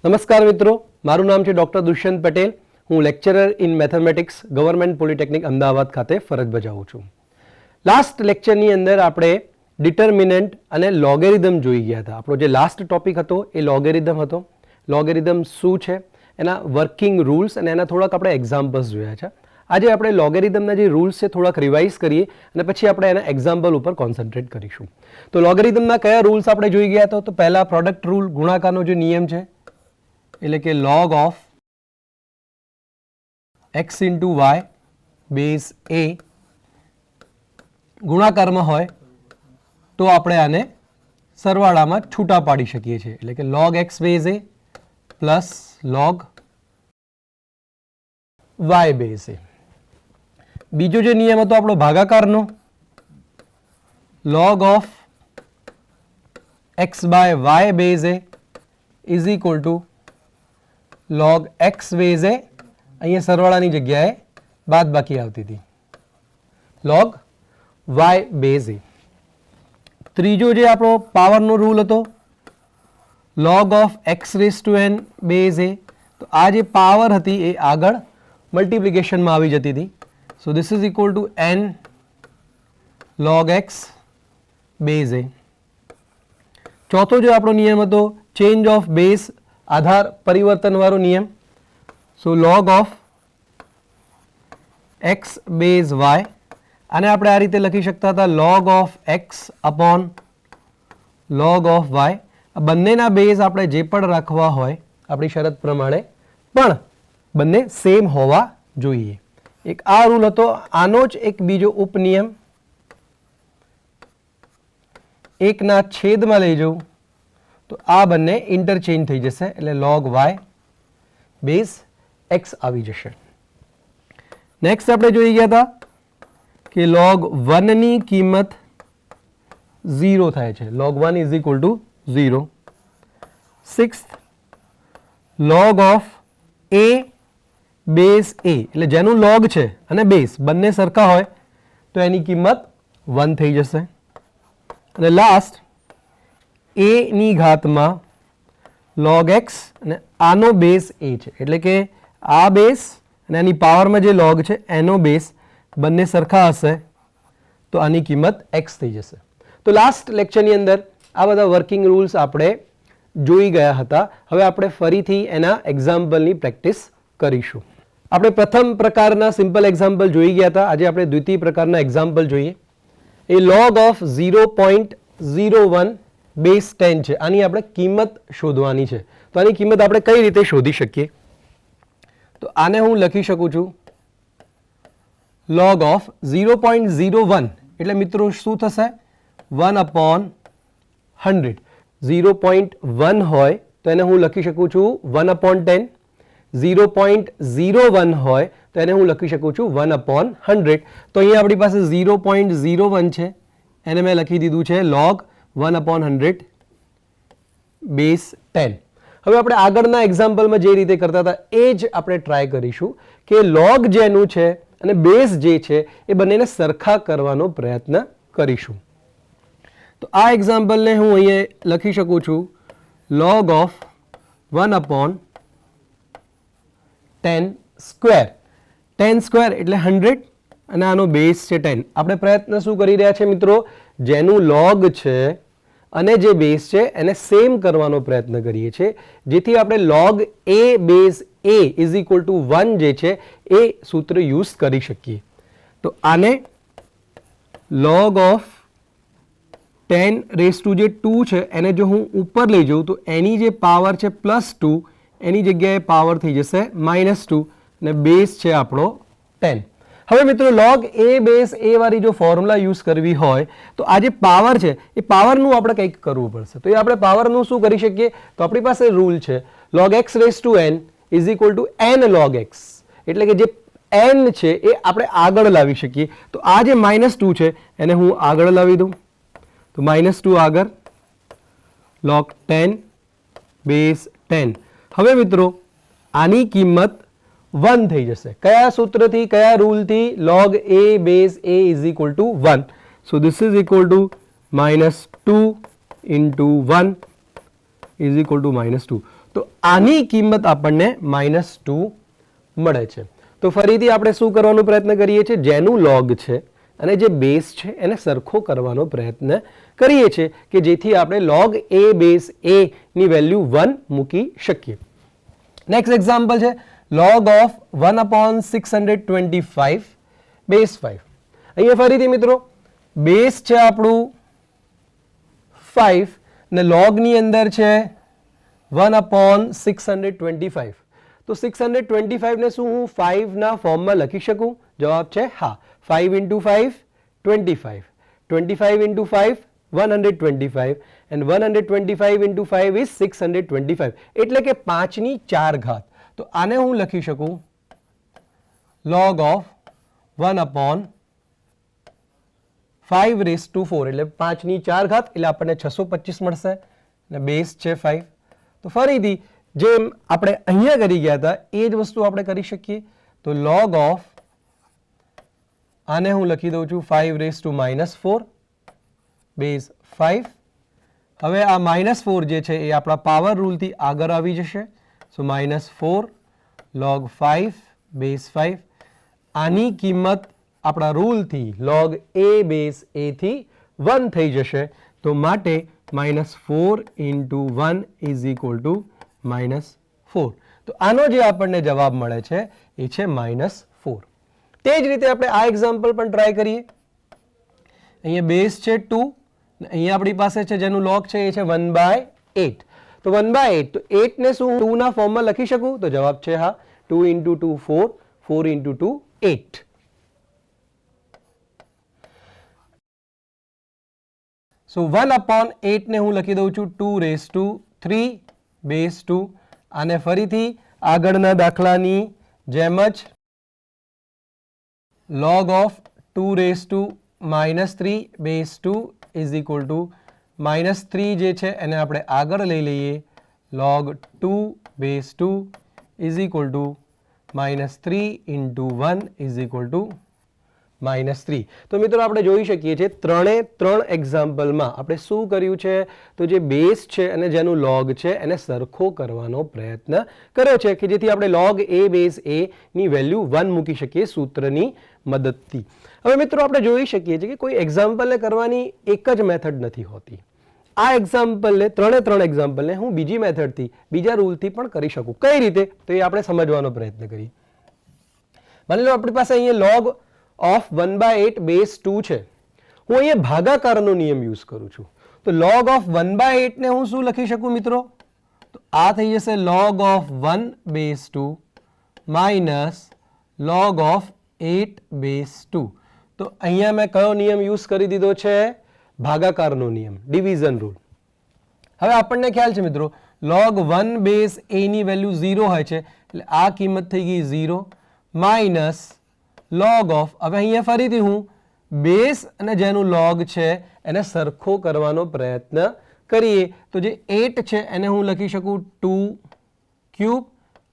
નમસ્કાર મિત્રો, મારું નામ છે ડૉક્ટર દુષ્યંત પટેલ. હું lecturer in mathematics government polytechnic Ahmedabad ખાતે ફરજ બજાવું છું. લાસ્ટ લેક્ચરની અંદર આપણે ડિટર્મિનન્ટ અને લોગેરિધમ જોઈ ગયા હતા. આપણો જે લાસ્ટ ટોપિક હતો એ લોગેરિધમ હતો. લોગેરિધમ શું છે, એના વર્કિંગ રૂલ્સ અને એના થોડાક આપણે એક્ઝામ્પલ્સ જોયા છે. આજે આપણે લોગેરિધમના જે રૂલ્સ છે થોડાક રિવાઇઝ કરીએ અને પછી આપણે એના એક્ઝામ્પલ ઉપર કોન્સન્ટ્રેટ કરીશું. તો લોગેરિધમના કયા રૂલ્સ આપણે જોઈ ગયા હતા? તો પહેલા પ્રોડક્ટ રૂલ, ગુણાકારનો જે નિયમ છે, એટલે કે log of x into y base a ગુણાકારમાં હોય તો આપણે આને સરવાળામાં છૂટા પાડી શકીએ છીએ, એટલે કે log x base a plus log y base a. બીજો જે નિયમ હતો આપણો ભાગાકારનો, log of x by y base a is equal two log x base a, અહીંયા સરવાળાની જગ્યાએ બાદબાકી આવતી હતી, log y બેઝ a. ત્રીજો જે આપણો પાવરનો રૂલ હતો, log of x raise to n base a. તો આ જે પાવર હતી એ આગળ મલ્ટિપ્લિકેશનમાં આવી જતી હતી. સો this is equal to n log x base a. ચોથો જે આપણો નિયમ હતો ચેન્જ ઓફ બેઝ, આધાર પરિવર્તન વાળો નિયમ. સો log of x base y, આને આપણે આ રીતે લખી શકતા હતા log of x upon log of y. આ બંનેના બેઝ આપણે જે પણ રાખવા હોય આપણી શરત પ્રમાણે, પણ બંને સેમ હોવા જોઈએ. એક આ રૂલ હતો. આનો જ એક બીજો ઉપનિયમ, એકના છેદમાં લઈ જવું તો આ બંને ઇન્ટરચેન્જ થઈ જશે, એટલે log y બેઝ x આવી જશે. નેક્સ્ટ આપણે જોઈ ગયા હતા કે log 1 ની કિંમત 0 થાય છે, log 1 is equal two 0. Sixth, log of a base a, એટલે જેનું log છે અને બેઝ બંને સરખા હોય તો એની કિંમત 1 થઈ જશે. અને લાસ્ટ, a ની ઘાતમાં log x અને આનો બેઝ a છે, એટલે કે આ બેઝ અને આની પાવરમાં જે log છે એનો બેઝ બંને સરખા હશે તો આની કિંમત x થઈ જશે. તો લાસ્ટ લેક્ચરની અંદર આ બધા વર્કિંગ રૂલ્સ આપણે જોઈ ગયા હતા. હવે આપણે ફરીથી એના એક્ઝામ્પલની પ્રેક્ટિસ કરીશું. આપણે પ્રથમ પ્રકારના સિમ્પલ એક્ઝામ્પલ જોઈ ગયા હતા. આજે આપણે દ્વિતીય પ્રકારના એક્ઝામ્પલ જોઈએ. એ log of 0.01 બેઝ 10 છે. આની આપણે કિંમત શોધવાની છે. તો આની કિંમત આપણે કઈ રીતે શોધી શકીએ? તો આને હું લખી શકું છું log of 0.01, એટલે મિત્રો શું થશે? 1 upon 100. 0.1 હોય તો એને હું લખી શકું છું 1 upon 10. 0.01 હોય તો એને હું લખી શકું છું 1 upon 100. તો અહીંયા આપણી પાસે 0.01 છે, એને મેં લખી દીધું છે log 1 upon 100 બેઝ 10. હવે આપણે આગળના એક્ઝામ્પલમાં જે રીતે કરતા હતા એ જ આપણે ટ્રાય કરીશું કે log જેનું છે અને બેઝ જે છે એ બંનેને સરખા કરવાનો પ્રયત્ન કરીશું. તો આ એક્ઝામ્પલને હું અહીંયા લખી શકું છું log of 1 upon 10 square. 10 square એટલે 100 અને આનો બેઝ છે 10. આપણે પ્રયત્ન શું કરી રહ્યા છે મિત્રો? જેનું log છે અને જે બેઝ છે એને સેમ કરવાનો પ્રયત્ન કરીએ છીએ, જેથી આપણે log a base a is equal two 1 જે છે એ સૂત્ર યુઝ કરી શકીએ. તો આને log of 10 રેઝ ટુ જે 2 છે એને જો હું ઉપર લઈ જાઉં તો એની જે પાવર છે +2, એની જગ્યાએ પાવર થઈ જશે -2 અને બેઝ છે આપણો 10. હવે મિત્રો log a બેઝ a વાળી જો ફોર્મ્યુલા યુઝ કરવી હોય તો આ જે પાવર છે એ પાવરનું આપણે કંઈક કરવું પડશે. તો એ આપણે પાવરનું શું કરી શકીએ? તો આપણી પાસે રૂલ છે log x raise to n is equal to n log x, એટલે કે જે n છે એ આપણે આગળ લાવી શકીએ. તો આ જે -2 છે એને હું આગળ લાવી દઉં તો -2 આગળ log 10 બેઝ 10. હવે મિત્રો આની કિંમત 1 થઈ જશે. કયા સૂત્રથી, કયા રૂલથી? log a base a is equal two 1. So this is equal two -2 into 1 is equal two -2. તો આની કિંમત આપણને -2 મળે છે. તો ફરીથી આપણે શું કરવાનો પ્રયત્ન કરીએ છીએ, જેનું લોગ છે અને જે બેઝ છે એને સરખો કરવાનો પ્રયત્ન કરીએ છીએ કે જેથી આપણે log a બેઝ a ની વેલ્યુ 1 મૂકી શકીએ. નેક્સ્ટ એક્ઝામ્પલ છે log ઓફ 1/625 બેઝ 5. અહીંયા ફરીથી મિત્રો બેઝ છે આપણું 5 ને log ની અંદર છે 1/625. તો 625 ને શું હું 5 ના ફોર્મમાં લખી શકું? જવાબ છે હા. 5 into 5 25, 25 into 5 125 and 125 into 5 is 625 એટલે કે 5 ની 4 ઘાત. તો આને હું લખી શકું log of 1/5 એટલે 5 ની 4 ઘાત એટલે આપણને 625 મળશે અને બેઝ છે 5. તો ફરીથી જેમ આપણે અહીંયા કરી ગયા હતા એ જ વસ્તુ આપણે કરી શકીએ. તો log of આને હું લખી દઉં છું 5⁻⁻4 બેઝ 5. હવે આ -4 જે છે એ આપણા પાવર રૂલથી આગળ આવી જશે. સો -4 log 5 બેઝ 5. આની કિંમત આપણા રૂલથી log a બેઝ a થી 1 થઈ જશે. તો માટે -4 into 1 is equal to -4. તો આનો જે આપણને જવાબ મળે છે એ છે -4. તે જ રીતે આપણે આ એક્ઝામ્પલ પણ ટ્રાય કરીએ. અહીંયા બેઝ છે 2, અહીંયા આપણી પાસે છે જેનું log છે એ છે 1/8. તો 1/8 તો 8 ને શું 2 ના ફોર્મમાં લખી શકું? તો જવાબ છે હા. 2 into 2 4, 4 into 2 8. સો 1/8 ને હું લખી દઉં છું 2⁻³ બેઝ 2. આને ફરીથી આગળના દાખલાની જેમ જ log of 2⁻³ base 2 is equal to -3 જે છે એને આપણે આગળ લઈ લઈએ. log 2 base 2 is equal to -3 into 1 is equal to -3. તો મિત્રો આપણે જોઈ શકીએ છીએ ત્રણ એક્ઝામ્પલમાં આપણે શું કર્યું છે? તો જે બેઝ છે અને જેનું log છે એને સરખો કરવાનો પ્રયત્ન કર્યો છે કે જેથી આપણે log a બેઝ a ની વેલ્યુ 1 મૂકી શકીએ સૂત્રની મદદથી. હવે મિત્રો આપણે જોઈ શકીએ છીએ કે કોઈ એક્ઝામ્પલને કરવાની એક જ મેથડ નથી હોતી. આ એક્ઝામ્પલને ત્રણ એક્ઝામ્પલને હું બીજી મેથડથી બીજા રૂલથી પણ કરી શકું. કઈ રીતે? તો એ આપણે સમજવાનો પ્રયત્ન કરીએ. માની લો આપણી પાસે અહીંયા log ઓફ 1/8 બેઝ 2 છે. હું અહીંયા ભાગાકારનો નિયમ યુઝ કરું છું. તો log ઓફ 1/8 ને હું શું લખી શકું મિત્રો? તો આ થઈ જશે log of 1 base 2 minus log of 8 base 2. તો અહીંયા મેં કયો નિયમ યુઝ કરી દીધો છે? ભાગાકારનો નિયમ, ડિવિઝન રૂલ. હવે આપણને ખ્યાલ છે મિત્રો log 1 બેઝ a ની વેલ્યુ 0 હોય છે એટલે આ કિંમત થઈ ગઈ 0 માઇનસ log ઓફ, હવે અહીંયા ફરીથી હું બેઝ અને જેનું log છે એને સરખો કરવાનો પ્રયત્ન કરીએ. તો જે 8 છે એને હું લખી શકું 2³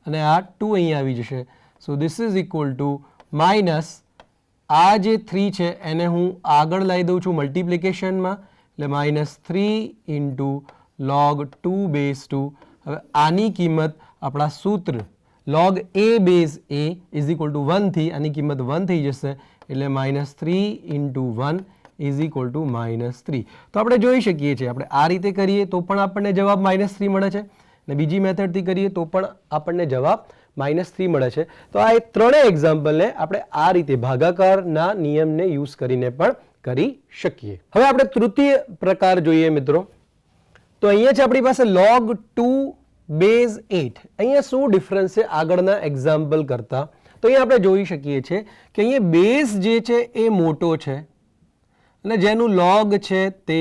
અને આ 2 અહીંયા આવી જશે. સો this is equal two minus આ જે 3 છે એને હું આગળ લાવી દઉં છું મલ્ટિપ્લિકેશનમાં એટલે -3 into log 2 બેઝ 2. હવે આની કિંમત આપણા સૂત્ર log a base a is equal two 1 થી આની કિંમત 1 થઈ જશે એટલે -3 into 1 ઇઝ ઇક્વલ ટુ -3. તો આપણે જોઈ શકીએ છીએ આપણે આ રીતે કરીએ તો પણ આપણને જવાબ -3 મળે છે અને બીજી મેથડથી કરીએ તો પણ આપણને જવાબ -3 મળે છે. તો આ ત્રણેય એક્ઝામ્પલને આપણે આ રીતે ભાગાકારના નિયમને યુઝ કરીને પણ કરી શકીએ. હવે આપણે તૃતીય પ્રકાર જોઈએ મિત્રો. તો અહીંયા છે આપણી પાસે log 2 બેઝ 8. અહીંયા શું ડિફરન્સ છે આગળના એક્ઝામ્પલ કરતા? તો અહીંયા આપણે જોઈ શકીએ છીએ કે અહીંયા બેઝ જે છે એ મોટો છે અને જેનું log છે તે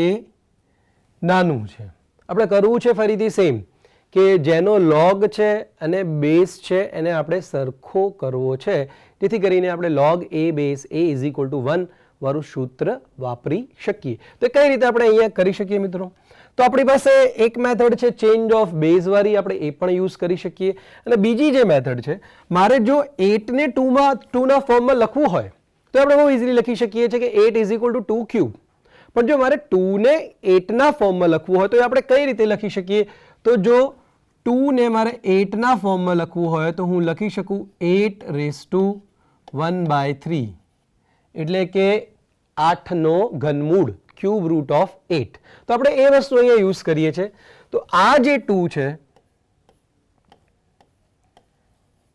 નાનું છે. આપણે કરવું છે ફરીથી સેમ કે જેનો log છે અને બેઝ છે એને આપણે સરખો કરવો છે જેથી કરીને આપણે log a base a is equal two 1 વાળું સૂત્ર વાપરી શકીએ. તો કઈ રીતે આપણે અહીંયા કરી શકીએ મિત્રો? તો આપણી પાસે એક મેથડ છે ચેન્જ ઓફ બેઝ વાળી, આપણે એ પણ યુઝ કરી શકીએ. અને બીજી જે મેથડ છે, મારે જો 8 ને 2 ના ફોર્મમાં લખવું હોય તો આપણે બહુ ઇઝીલી લખી શકીએ છીએ કે 8 ઇઝ ઇક્વલ ટુ 2³ પણ જો મારે 2 ને 8 ના ફોર્મમાં લખવું હોય તો આપણે કઈ રીતે લખી શકીએ? તો જો 2 ને મારે 8ના ફોર્મમાં લખવું હોય તો હું લખી શકું 8⁻1/3 એટલે કે 8નો ઘનમૂળ ક્યુબ રૂટ ઓફ 8. તો આપણે એ વસ્તુ અહીંયા યુઝ કરીએ છીએ. તો આ જે 2 છે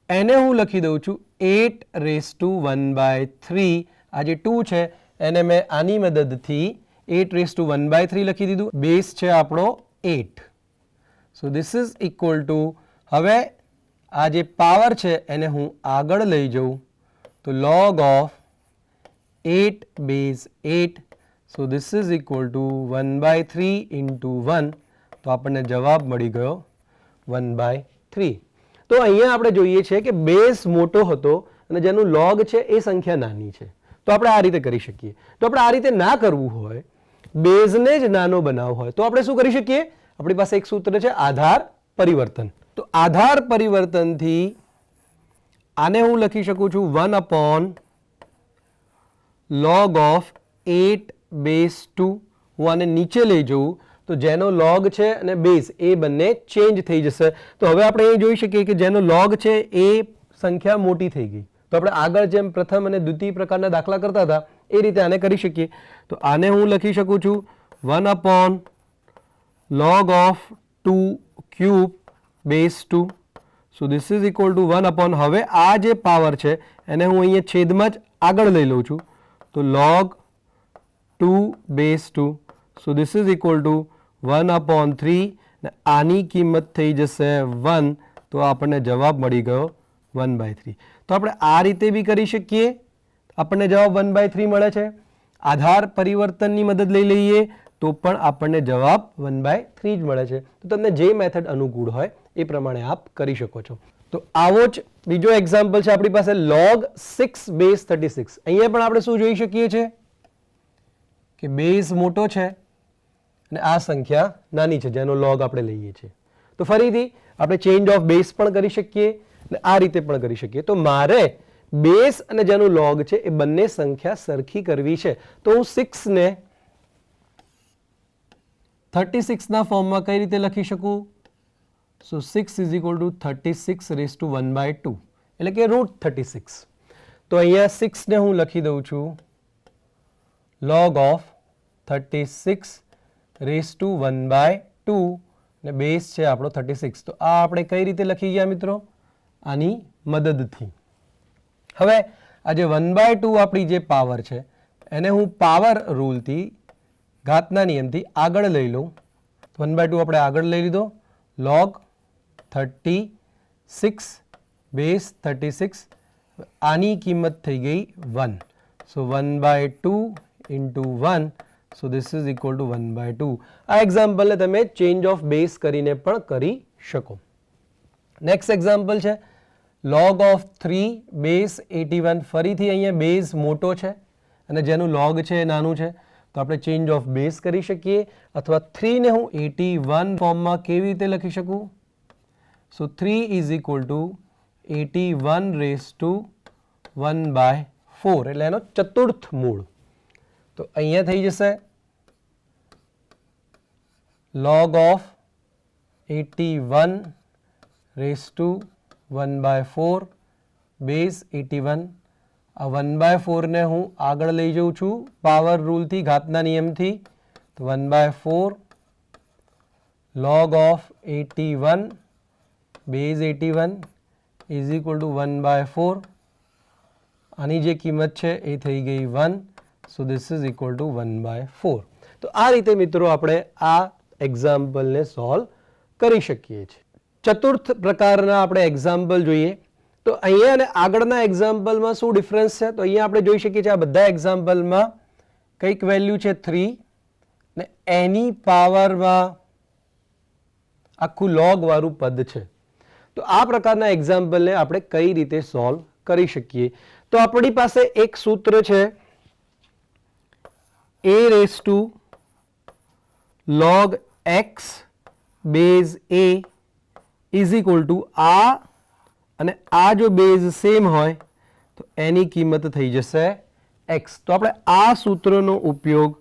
એને હું લખી દઉં છું 8⁻1/3. આ જે 2 છે એને મેં આની મદદથી 8⁻1/3 લખી દીધું. બેઝ છે આપણો 8. સો ધીસ ઇઝ ઇક્વલ ટુ, હવે આ જે પાવર છે એને હું આગળ લઈ જાઉં તો log of 8 base 8. So this is equal to 1/3 into 1. તો આપણને જવાબ મળી ગયો 1/3. તો અહીંયા આપણે જોઈએ છે કે બેઝ મોટો હતો અને જેનું log છે એ સંખ્યા નાની છે. તો આપણે આ રીતે કરી શકીએ. તો આપણે આ રીતે ના કરવું હોય, બેઝને જ નાનો બનાવવો હોય, તો આપણે શું કરી શકીએ? આપણી પાસે એક સૂત્ર છે આધાર પરિવર્તન. તો આધાર પરિવર્તનથી આને હું લખી શકું છું 1/log of 8 base 2. હું આને નીચે લઈ જઉં તો જેનો log છે અને બેઝ એ બંને ચેન્જ થઈ જશે. તો હવે આપણે એ જોઈ શકીએ કે જેનો log છે એ સંખ્યા મોટી થઈ ગઈ. તો આપણે આગળ જેમ પ્રથમ અને દ્વિતીય પ્રકારના દાખલા કરતા હતા એ રીતે આને કરી શકીએ. તો આને હું લખી શકું છું 1/log of 2 cube base 2. So this is equal two 1/, હવે આ જે પાવર છે એને હું અહીંયા છેદમાં જ આગળ લઈ લઉં છું તો log 2 base 2. So this is equal to 1/3. આની કિંમત થઈ જશે 1. તો આપણને જવાબ મળી ગયો 1/3. તો આપણે આ રીતે બી કરી શકીએ, આપણને જવાબ 1/3 મળે છે. આધાર પરિવર્તનની મદદ લઈ લઈએ તો પણ આપણને જવાબ 1/3 જ મળે છે. તો તમને જે મેથડ અનુકૂળ હોય એ પ્રમાણે આપ કરી શકો છો. તો આવો જ બીજો એક્ઝામ્પલ છે આપણી પાસે log 6 base 36. અહીંયા પણ આપણે શું જોઈ શકીએ છીએ કે બેઝ મોટો છે અને આ સંખ્યા નાની છે જેનો log આપણે લઈએ છીએ. તો ફરીથી આપણે ચેન્જ ઓફ બેઝ પણ કરી શકીએ અને આ રીતે પણ કરી શકીએ. તો મારે બેઝ અને જેનું log છે એ બંને સંખ્યા સરખી કરવી છે. તો હું 6 ને 36ના ફોર્મમાં કઈ રીતે લખી શકું? સો 6 ઇઝ ઇક્વલ ટુ 36⁻1/2 એટલે કે √36. તો અહીંયા 6 ને હું લખી દઉં છું log of 36⁻1/2 ને બેઝ છે આપણો 36. તો આ આપણે કઈ રીતે લખી ગયા મિત્રો? આની મદદથી. હવે આ જે 1/2 આપણી જે પાવર છે એને હું પાવર રૂલથી ઘાતના નિયમથી આગળ લઈ લઉં. 1/2 આપણે આગળ લઈ લીધો, log 36 base 36. આની કિંમત થઈ ગઈ 1. સો 1/2 into 1. So this is equal two 1/2. આ એક્ઝામ્પલને તમે ચેન્જ ઓફ બેઝ કરીને પણ કરી શકો. નેક્સ્ટ એક્ઝામ્પલ છે log of 3 base 81. ફરીથી અહીંયા બેઝ મોટો છે અને જેનું log છે એ નાનું છે. તો આપણે ચેન્જ ઓફ બેઝ કરી શકીએ અથવા 3 ને હું 81 ફોર્મમાં કેવી રીતે લખી શકું? સો 3 ઇઝ ઇક્વલ ટુ 81⁻1/4 એટલે એનો ચતુર્થ મૂળ. તો અહીંયા થઈ જશે log of 81⁻1/4 બેઝ 81. આ 1/4 ને હું આગળ લઈ જઉં છું પાવર રૂલથી ઘાતના નિયમથી. તો 1/4 log of 81 base 81 is equal two 1/4. આની જે કિંમત છે એ થઈ ગઈ 1. સો ધીસ ઇઝ ઇક્વલ ટુ 1/4. તો આ રીતે મિત્રો આપણે આ એક્ઝામ્પલને સોલ્વ કરી શકીએ છીએ. ચતુર્થ પ્રકારના આપણે એક્ઝામ્પલ જોઈએ. તો અહીંયા અને આગળના એક્ઝામ્પલમાં શું ડિફરન્સ છે? તો અહીંયા આપણે જોઈ શકીએ છીએ આ બધા એક્ઝામ્પલમાં કંઈક વેલ્યુ છે 3 ને એની પાવરમાં આખું log વાળું પદ છે. તો આ પ્રકારના એક્ઝામ્પલને આપણે કઈ રીતે સોલ્વ કરી શકીએ? તો આપણી પાસે એક સૂત્ર છે a⁻log x base a is equal two આ અને આ જો બેઝ સેમ હોય તો એની કિંમત થઈ જશે x. તો આપણે આ સૂત્રનો ઉપયોગ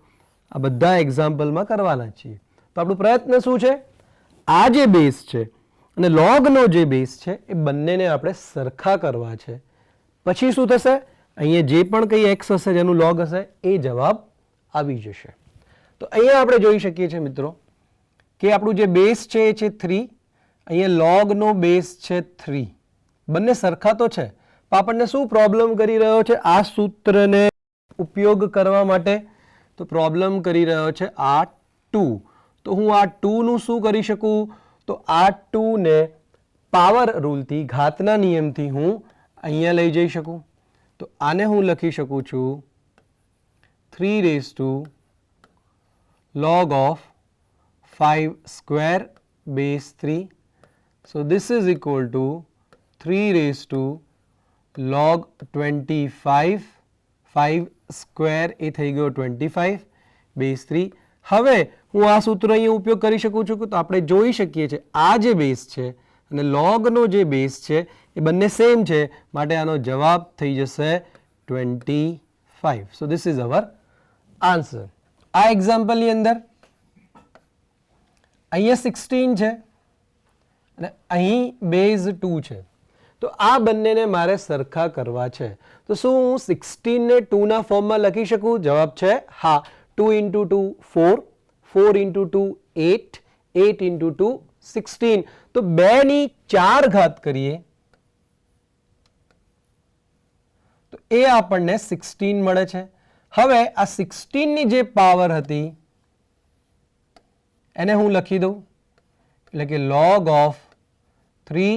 આ બધા એક્ઝામ્પલમાં કરવાના છીએ. તો આપણો પ્રયત્ન શું છે? આ જે બેઝ છે અને લોગનો જે બેઝ છે એ બંનેને આપણે સરખા કરવા છે. પછી શું થશે? અહીંયા જે પણ કંઈ એક્સ હશે જેનું લોગ હશે એ જવાબ આવી જશે. તો અહીંયા આપણે જોઈ શકીએ છીએ મિત્રો કે આપણું જે બેઝ છે એ છે 3, અહીંયા લોગનો બેઝ છે 3. બંને સરખા તો છે, પણ આપણને શું પ્રોબ્લેમ કરી રહ્યો છે આ સૂત્રને ઉપયોગ કરવા માટે? તો પ્રોબ્લેમ કરી રહ્યો છે આ 2. તો હું આ 2 નું શું કરી શકું? તો આ 2 ને પાવર રૂલથી, ઘાતના નિયમથી હું અહીંયા લઈ જઈ શકું. તો આને હું લખી શકું છું 3 raised to log of 5 square base 3. So this is equal to 3 raised to log 25, 5 square એ થઈ ગયો 25 base 3. હવે હું આ સૂત્ર અહીંયા ઉપયોગ કરી શકું છું. તો આપણે જોઈ શકીએ છીએ આ જે બેઝ છે અને લોગનો જે બેઝ છે એ બંને સેમ છે, માટે આનો જવાબ થઈ જશે 25. સો ધીસ ઇઝ અવર આન્સર. આ એક્ઝામ્પલની અંદર અહીંયા 16 છે અને અહીં બેઝ 2 છે. તો આ બંનેને મારે સરખા કરવા છે. તો શું હું 16 ને 2 ના ફોર્મમાં લખી શકું? જવાબ છે હા. 2 into 2 4, 4 into 2 8, 8 into 2 16. તો 2 ની 4 ઘાત કરીએ તો એ આપણને 16 મળે છે. હવે આ 16 ની જે પાવર હતી એને હું લખી દઉં, એટલે કે log of 3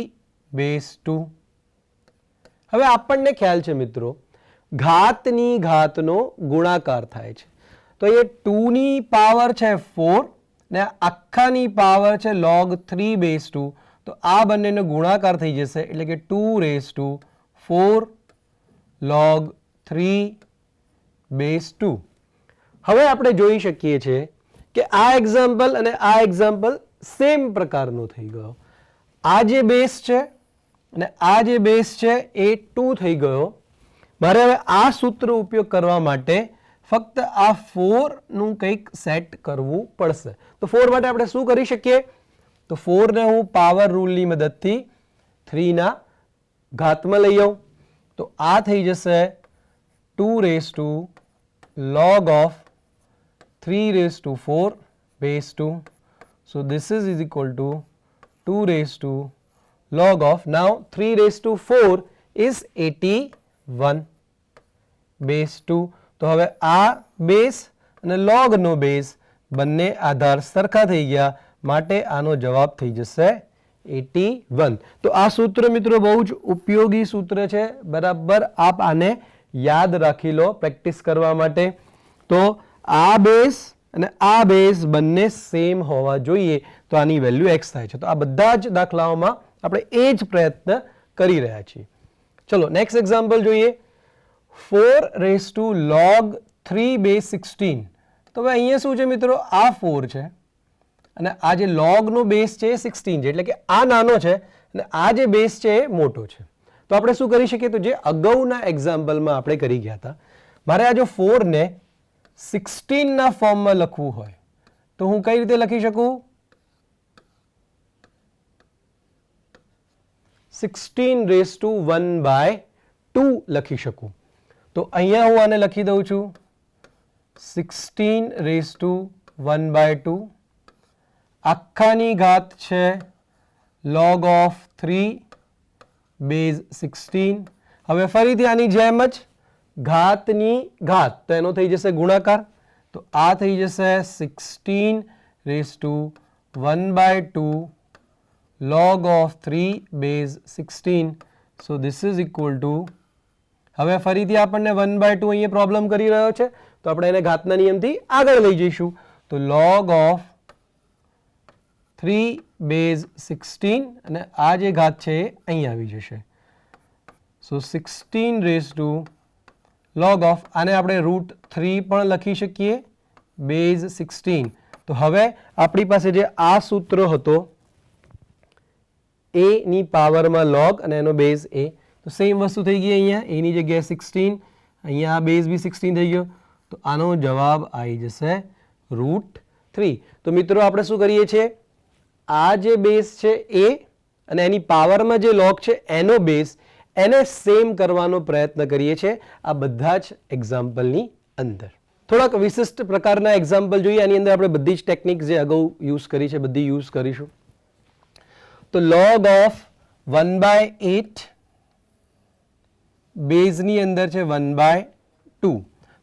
base 2. હવે આપણને ખ્યાલ છે મિત્રો, ઘાતની ઘાતનો ગુણાકાર થાય છે. તો એ 2 ની પાવર છે 4 ને આખાની પાવર છે log 3 base 2. તો આ બંનેનો ગુણાકાર થઈ જશે, એટલે કે 2 raised to 4 log 3 base 2. હવે આપણે જોઈ શકીએ છીએ કે આ એક્ઝામ્પલ અને આ એક્ઝામ્પલ સેમ પ્રકારનો થઈ ગયો. આ જે બેઝ છે અને આ જે બેઝ છે એ 2 થઈ ગયો. મારે હવે આ સૂત્ર ઉપયોગ કરવા માટે ફક્ત આ 4 નું કંઈક સેટ કરવું પડશે. તો 4 માટે આપણે શું કરી શકીએ? તો 4 ને હું પાવર રૂલની મદદથી 3 ના ઘાતમાં લઈ આવું. તો આ થઈ જશે 2 raised to log of 3 raised to 4 base 2. So this is equal to 2 raised to log of, now 3 raised to 4 is 81 base 2. તો હવે આ બેઝ અને લોગનો બેઝ બંને આધાર સરખા થઈ ગયા, માટે આનો જવાબ થઈ જશે 81. તો આ સૂત્ર મિત્રો બહુ જ ઉપયોગી સૂત્ર છે. બરાબર આપ આને યાદ રાખી લો પ્રેક્ટિસ કરવા માટે. તો આ બેઝ અને આ બેઝ બંને સેમ હોવા જોઈએ, તો આની વેલ્યુ x થાય છે. તો આ બધા જ દાખલાઓમાં આપણે એ જ પ્રયત્ન કરી રહ્યા છીએ. ચલો નેક્સ્ટ એક્ઝામ્પલ જોઈએ. 4 raised to log 3 base 16. તો હવે અહીંયા શું છે મિત્રો? આ 4 છે અને આ જે લોગનો બેઝ છે એ 16 છે, એટલે કે આ નાનો છે અને આ જે બેઝ છે એ મોટો છે. તો આપણે શું કરી શકીએ? તો જે અગાઉના એક્ઝામ્પલમાં આપણે કરી ગયા હતા, મારે આ જો 4 ને 16 ના ફોર્મમાં લખવું હોય તો હું કઈ રીતે લખી શકું? 16 raised to 1/2 લખી શકું. તો અહીંયા હું આને લખી દઉં છું 16 raised to 1/2. આખાની ઘાત છે log of 3 base 16. હવે ફરીથી આની જેમ જ ઘાતની ઘાત, તો એનો થઈ જશે ગુણાકાર. તો આ થઈ જશે 16 raised to 1/2 log of 3 base 16. So this is equal to, હવે ફરીથી આપણને 1/2 અહીંયા પ્રોબ્લેમ કરી રહ્યો છે, તો આપણે એને ઘાતના નિયમથી આગળ લઈ જઈશું. તો log of 3 base 16 અને આ જે ઘાત છે એ અહીં આવી જશે. સો 16 raised to log of, આને આપણે √3 પણ લખી શકીએ, base 16. તો હવે આપણી પાસે જે આ સૂત્ર હતો a ની પાવરમાં log અને એનો બેઝ a, તો સેમ વસ્તુ થઈ ગઈ. અહીંયા a ની જગ્યાએ 16, અહીંયા આ બેઝ બી 16 થઈ ગયો. તો આનો જવાબ આવી જશે √3. તો મિત્રો આપણે શું કરીએ છીએ? આ જે બેઝ છે એ અને એની પાવરમાં જે લોગ છે એનો બેઝ એને સેમ કરવાનો પ્રયત્ન કરીએ છીએ આ બધા જ એક્ઝામ્પલની અંદર. થોડાક વિશિષ્ટ પ્રકારના એક્ઝામ્પલ જોઈએ. આની અંદર આપણે બધી જ ટેકનિક જે અગાઉ યુઝ કરી છે બધી યુઝ કરીશું. તો log ઓફ 1/8 બેઝની અંદર છે 1/2.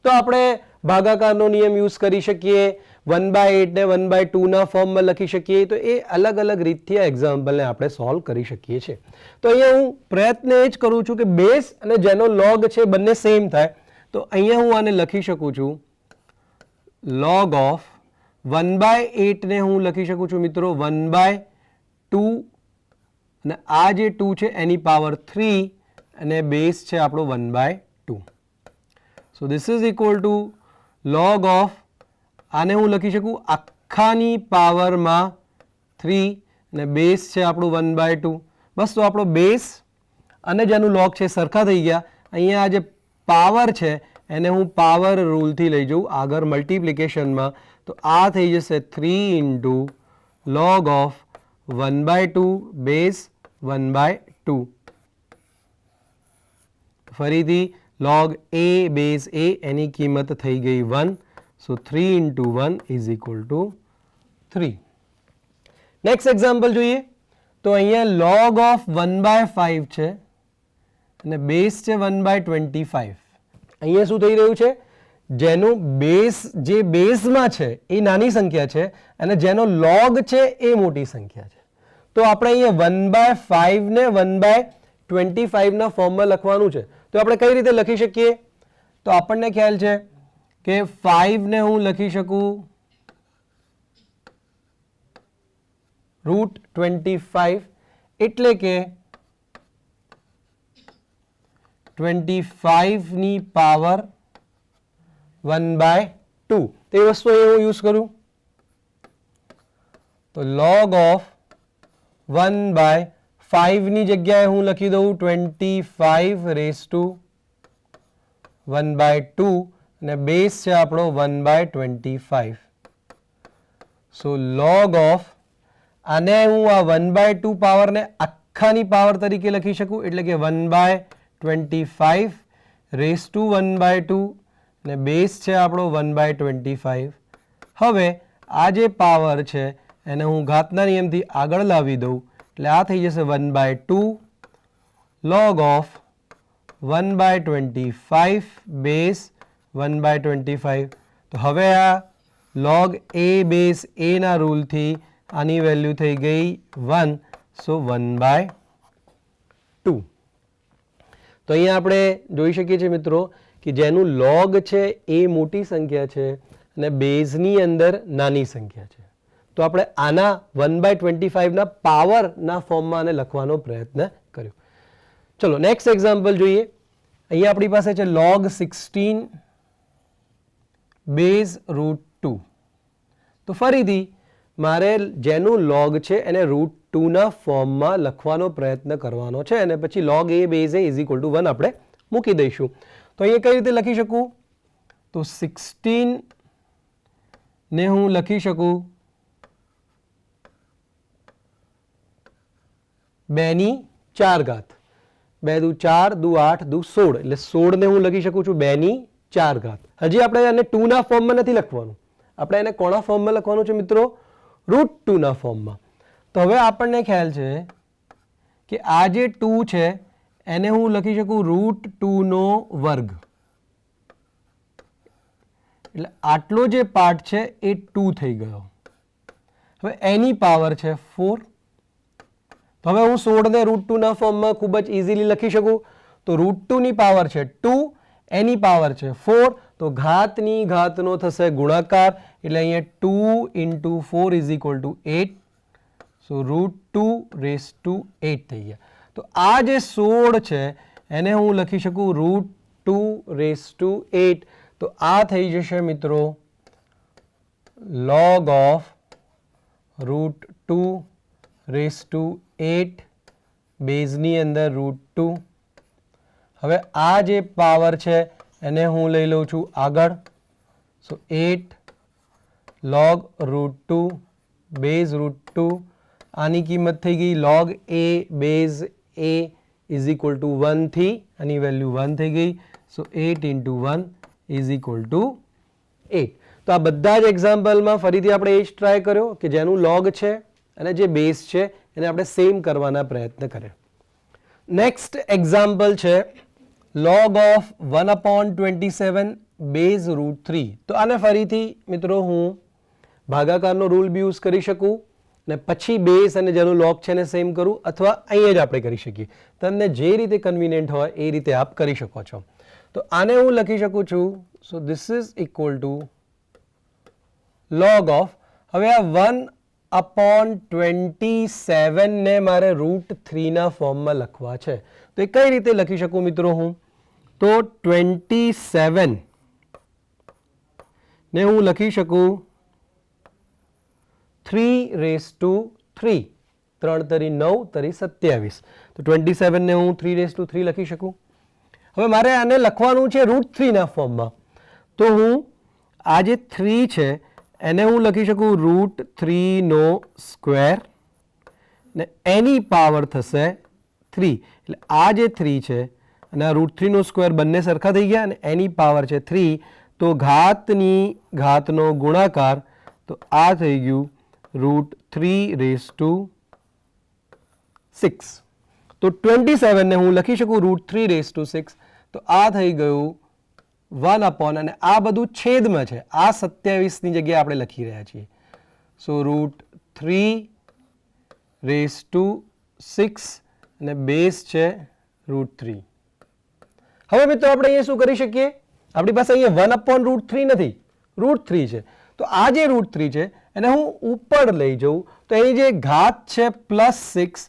તો આપણે ભાગાકારનો નિયમ યુઝ કરી શકીએ, 1/8 ને 1/2 ના ફોર્મમાં લખી શકીએ. તો એ અલગ અલગ રીતથી આ એક્ઝામ્પલને આપણે સોલ્વ કરી શકીએ છીએ. તો અહીંયા હું પ્રયત્ન એ જ કરું છું કે બેઝ અને જેનો લોગ છે બંને સેમ થાય. તો અહીંયા હું આને લખી શકું છું log ઓફ 1/8 ને હું લખી શકું છું મિત્રો 1/2 અને આ જે 2 છે એની પાવર 3 અને બેઝ છે આપણો 1/2. સો this is equal two log of આને હું લખી શકું આખાની પાવરમાં 3 અને બેઝ છે આપણું 1/2. બસ તો આપણો બેઝ અને જેનું લોગ છે સરખા થઈ ગયા. અહીંયા આ જે પાવર છે એને હું પાવર રૂલથી લઈ જાઉં આગળ મલ્ટિપ્લિકેશનમાં. તો આ થઈ જશે 3 ઇન્ટુ log ઓફ 1/2 બેઝ 1/2. ફરીથી log a બેઝ a એની કિંમત થઈ ગઈ 1. સો 3 into 1 is equal two 3. Next example જોઈએ. તો અહીંયા log ઓફ 1/5 છે અને બેઝ છે 1/25. અહીંયા શું થઈ રહ્યું છે? જેનું બેઝ જે બેઝમાં છે એ નાની સંખ્યા છે અને જેનો લોગ છે એ મોટી સંખ્યા છે. તો આપણે અહીંયા 1/5 ને 1/25 ના ફોર્મમાં લખવાનું છે. તો આપણે કઈ રીતે લખી શકીએ? તો આપણને ખ્યાલ છે કે 5 ને હું લખી શકું √25 એટલે કે 25 ની પાવર 1/2. તે વસ્તુ હું યુઝ કરું તો log ઓફ 1/5 ની જગ્યાએ હું લખી દઉં 25 રેઝ ટુ 1/2 અને બેઝ છે આપણો 1/25. સો log ઓફ આને હું આ 1/2 પાવરને આખાની પાવર તરીકે લખી શકું એટલે કે 1/25 રેઝ ટુ 1/2 અને બેઝ છે આપણો 1/25. હવે આ જે પાવર છે એને હું ઘાતના નિયમથી આગળ લાવી દઉં એટલે આ થઈ જશે 1/2 log ઓફ 1/25 બેઝ 1/25. તો હવે આ log a બેઝ a ના રૂલથી આની વેલ્યુ થઈ ગઈ 1. સો 1/2. તો અહીંયા આપણે જોઈ શકીએ છીએ મિત્રો કે જેનું લોગ છે એ મોટી સંખ્યા છે અને બેઝની અંદર નાની સંખ્યા છે. તો આપણે આના 1/25 ના પાવરના ફોર્મમાં આને લખવાનો પ્રયત્ન કર્યો. ચલો નેક્સ્ટ એક્ઝામ્પલ જોઈએ. અહીંયા આપણી પાસે છે log 16 બેઝ √2. તો ફરીથી મારે જેનું લોગ છે એને √2 ના ફોર્મમાં લખવાનો પ્રયત્ન કરવાનો છે અને પછી log a base a is equal two 1 આપણે મૂકી દઈશું. તો અહીંયા કઈ રીતે લખી શકું? તો 16 ને હું લખી શકું 2 ની 4 ઘાત. 2 દુ 4 દુ 8 દુ 16 એટલે 16 ને હું લખી શકું છું 2 ની 4 ઘાત. હજી આપણે એને 2 ના ફોર્મમાં નથી લખવાનું. આપણે એને કોના ફોર્મમાં લખવાનું છે મિત્રો? √2 ના ફોર્મમાં. તો હવે આપણને ખ્યાલ છે કે આ જે 2 છે એને હું લખી શકું √2 નો વર્ગ. એટલે આટલો જે પાર્ટ છે એ 2 થઈ ગયો. હવે એની પાવર છે 4. તો હવે હું 16 ને √2 ના ફોર્મમાં ખૂબ જ ઇઝીલી લખી શકું. તો √2 ની પાવર છે 2, એની પાવર છે 4. તો ઘાતની ઘાતનો થશે ગુણાકાર એટલે અહીંયા 2 into 4 is equal to 8. So √2 raise to 8 થઈ ગયા. તો આ જે 16 છે એને હું લખી શકું √2 રેઝ ટુ 8. તો આ થઈ જશે મિત્રો log ઓફ √2 રેઝ ટુ 8 બેઝની અંદર √2. હવે આ જે પાવર છે એને હું લઈ લઉં છું આગળ. સો 8 log √2 બેઝ √2 આની કિંમત થઈ ગઈ log a base a is equal two 1 થી આની વેલ્યુ 1 થઈ ગઈ. સો 8 ઇન્ટુ 1 ઇઝ ઇક્વલ ટુ 8. તો આ બધા જ એક્ઝામ્પલમાં ફરીથી આપણે એ જ ટ્રાય કર્યો કે જેનું log છે અને જે બેઝ છે એને આપણે સેમ કરવાના પ્રયત્ન કર્યા. નેક્સ્ટ એક્ઝામ્પલ છે log ઓફ 1/27 બેઝ રૂટ 3. તો આને ફરીથી મિત્રો હું ભાગાકારનો રૂલ બી યુઝ કરી શકું ને પછી બેઝ અને જેનું log છે એને સેમ કરું, અથવા અહીંયા જ આપણે કરી શકીએ. તમને જે રીતે કન્વિનિયન્ટ હોય એ રીતે આપ કરી શકો છો. તો આને હું લખી શકું છું. સો this is equal two log of, હવે આ 1/27 ને મારે રૂટ 3 ના ફોર્મમાં લખવા છે. તો એ કઈ રીતે લખી શકું મિત્રો હું? તો 27 ને હું લખી શકું 3/3. 3 તરી 9 તરી 27. તો 27 ને હું 3/3 લખી શકું. હવે મારે આને લખવાનું છે રૂટ 3 ના ફોર્મમાં. તો હું આ જે 3 છે એને હું લખી શકું રૂટ 3 નો સ્ક્વેર ને એની પાવર થશે 3. એટલે આ જે 3 છે અને આ રૂટ 3 નો સ્ક્વેર બંને સરખા થઈ ગયા અને એની પાવર છે 3. તો ઘાતની ઘાતનો ગુણાકાર, તો આ થઈ ગયું રૂટ 3/6. તો 27 ને હું લખી શકું રૂટ 3/6. તો આ થઈ ગયું 1 અને આ બધું છેદમાં છે. આ 27 ની જગ્યાએ આપણે લખી રહ્યા છીએ. સો રૂટ 3/6 અને બેઝ છે રૂટ 3. હવે મિત્રો આપણે અહીંયા શું કરી શકીએ? આપણી પાસે અહીંયા 1/√3 નથી, રૂટ 3 છે. તો આ જે રૂટ 3 છે એને હું ઉપર લઈ જઉં તો એની જે ઘાત છે +6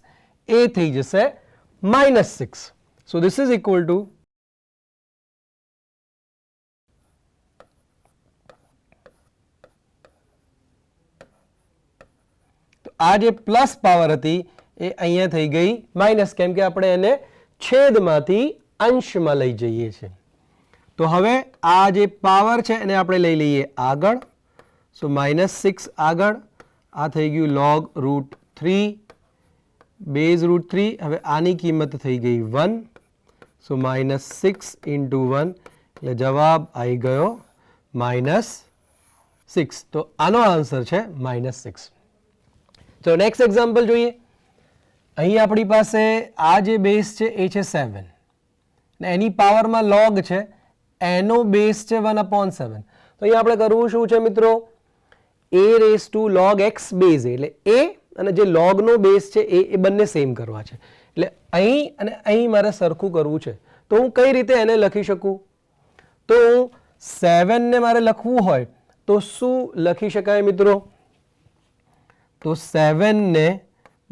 એ થઈ જશે -6. સો ધીસ ઇઝ ઇક્વલ ટુ, આ જે પ્લસ પાવર હતી એ અહીંયા થઈ ગઈ માઇનસ, કેમ કે આપણે એને છેદમાંથી અંશમાં લઈ જઈએ છીએ. તો હવે આ જે પાવર છે એને આપણે લઈ લઈએ આગળ. સો -6 આગળ, આ થઈ ગયું log રૂટ 3 બેઝ રૂટ 3. હવે આની કિંમત થઈ ગઈ 1. સો -6 ઇન્ટુ 1 એટલે જવાબ આવી ગયો -6. તો આનો આન્સર છે -6. તો નેક્સ્ટ એક્ઝામ્પલ જોઈએ. અહીં આપણી પાસે આ જે બેઝ છે એ છે 7 ને એની પાવરમાં log છે, એનો બેઝ છે 1/7. તો અહીં આપણે કરવું શું છે મિત્રો? a⁻log x બેઝ, એટલે a અને જે log નો બેઝ છે એ બંને સેમ કરવા છે. એટલે અહીં અને અહીં મારે સરખું કરવું છે. તો હું કઈ રીતે એને લખી શકું? તો 7 ને મારે લખવું હોય તો શું લખી શકાય મિત્રો? તો 7 ને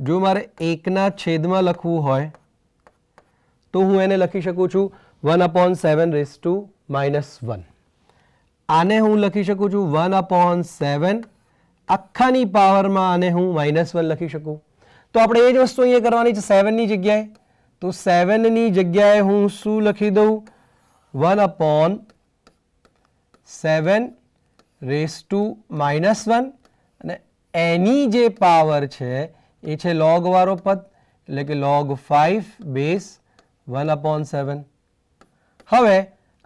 જો મારે 1 ના છેદમાં લખવું હોય તો હું એને લખી શકું છું 1/7⁻1. આને હું લખી શકું છું 1/7 આખાની પાવરમાં, આને હું -1 લખી શકું. તો આપણે એ જ વસ્તુ અહીંયા કરવાની છે 7 ની જગ્યાએ. તો 7 ની જગ્યાએ હું શું લખી દઉં? 1/7⁻1 અને એની જે પાવર છે એ છે log વાળો પદ, એટલે કે log 5 બેઝ 1/7. હવે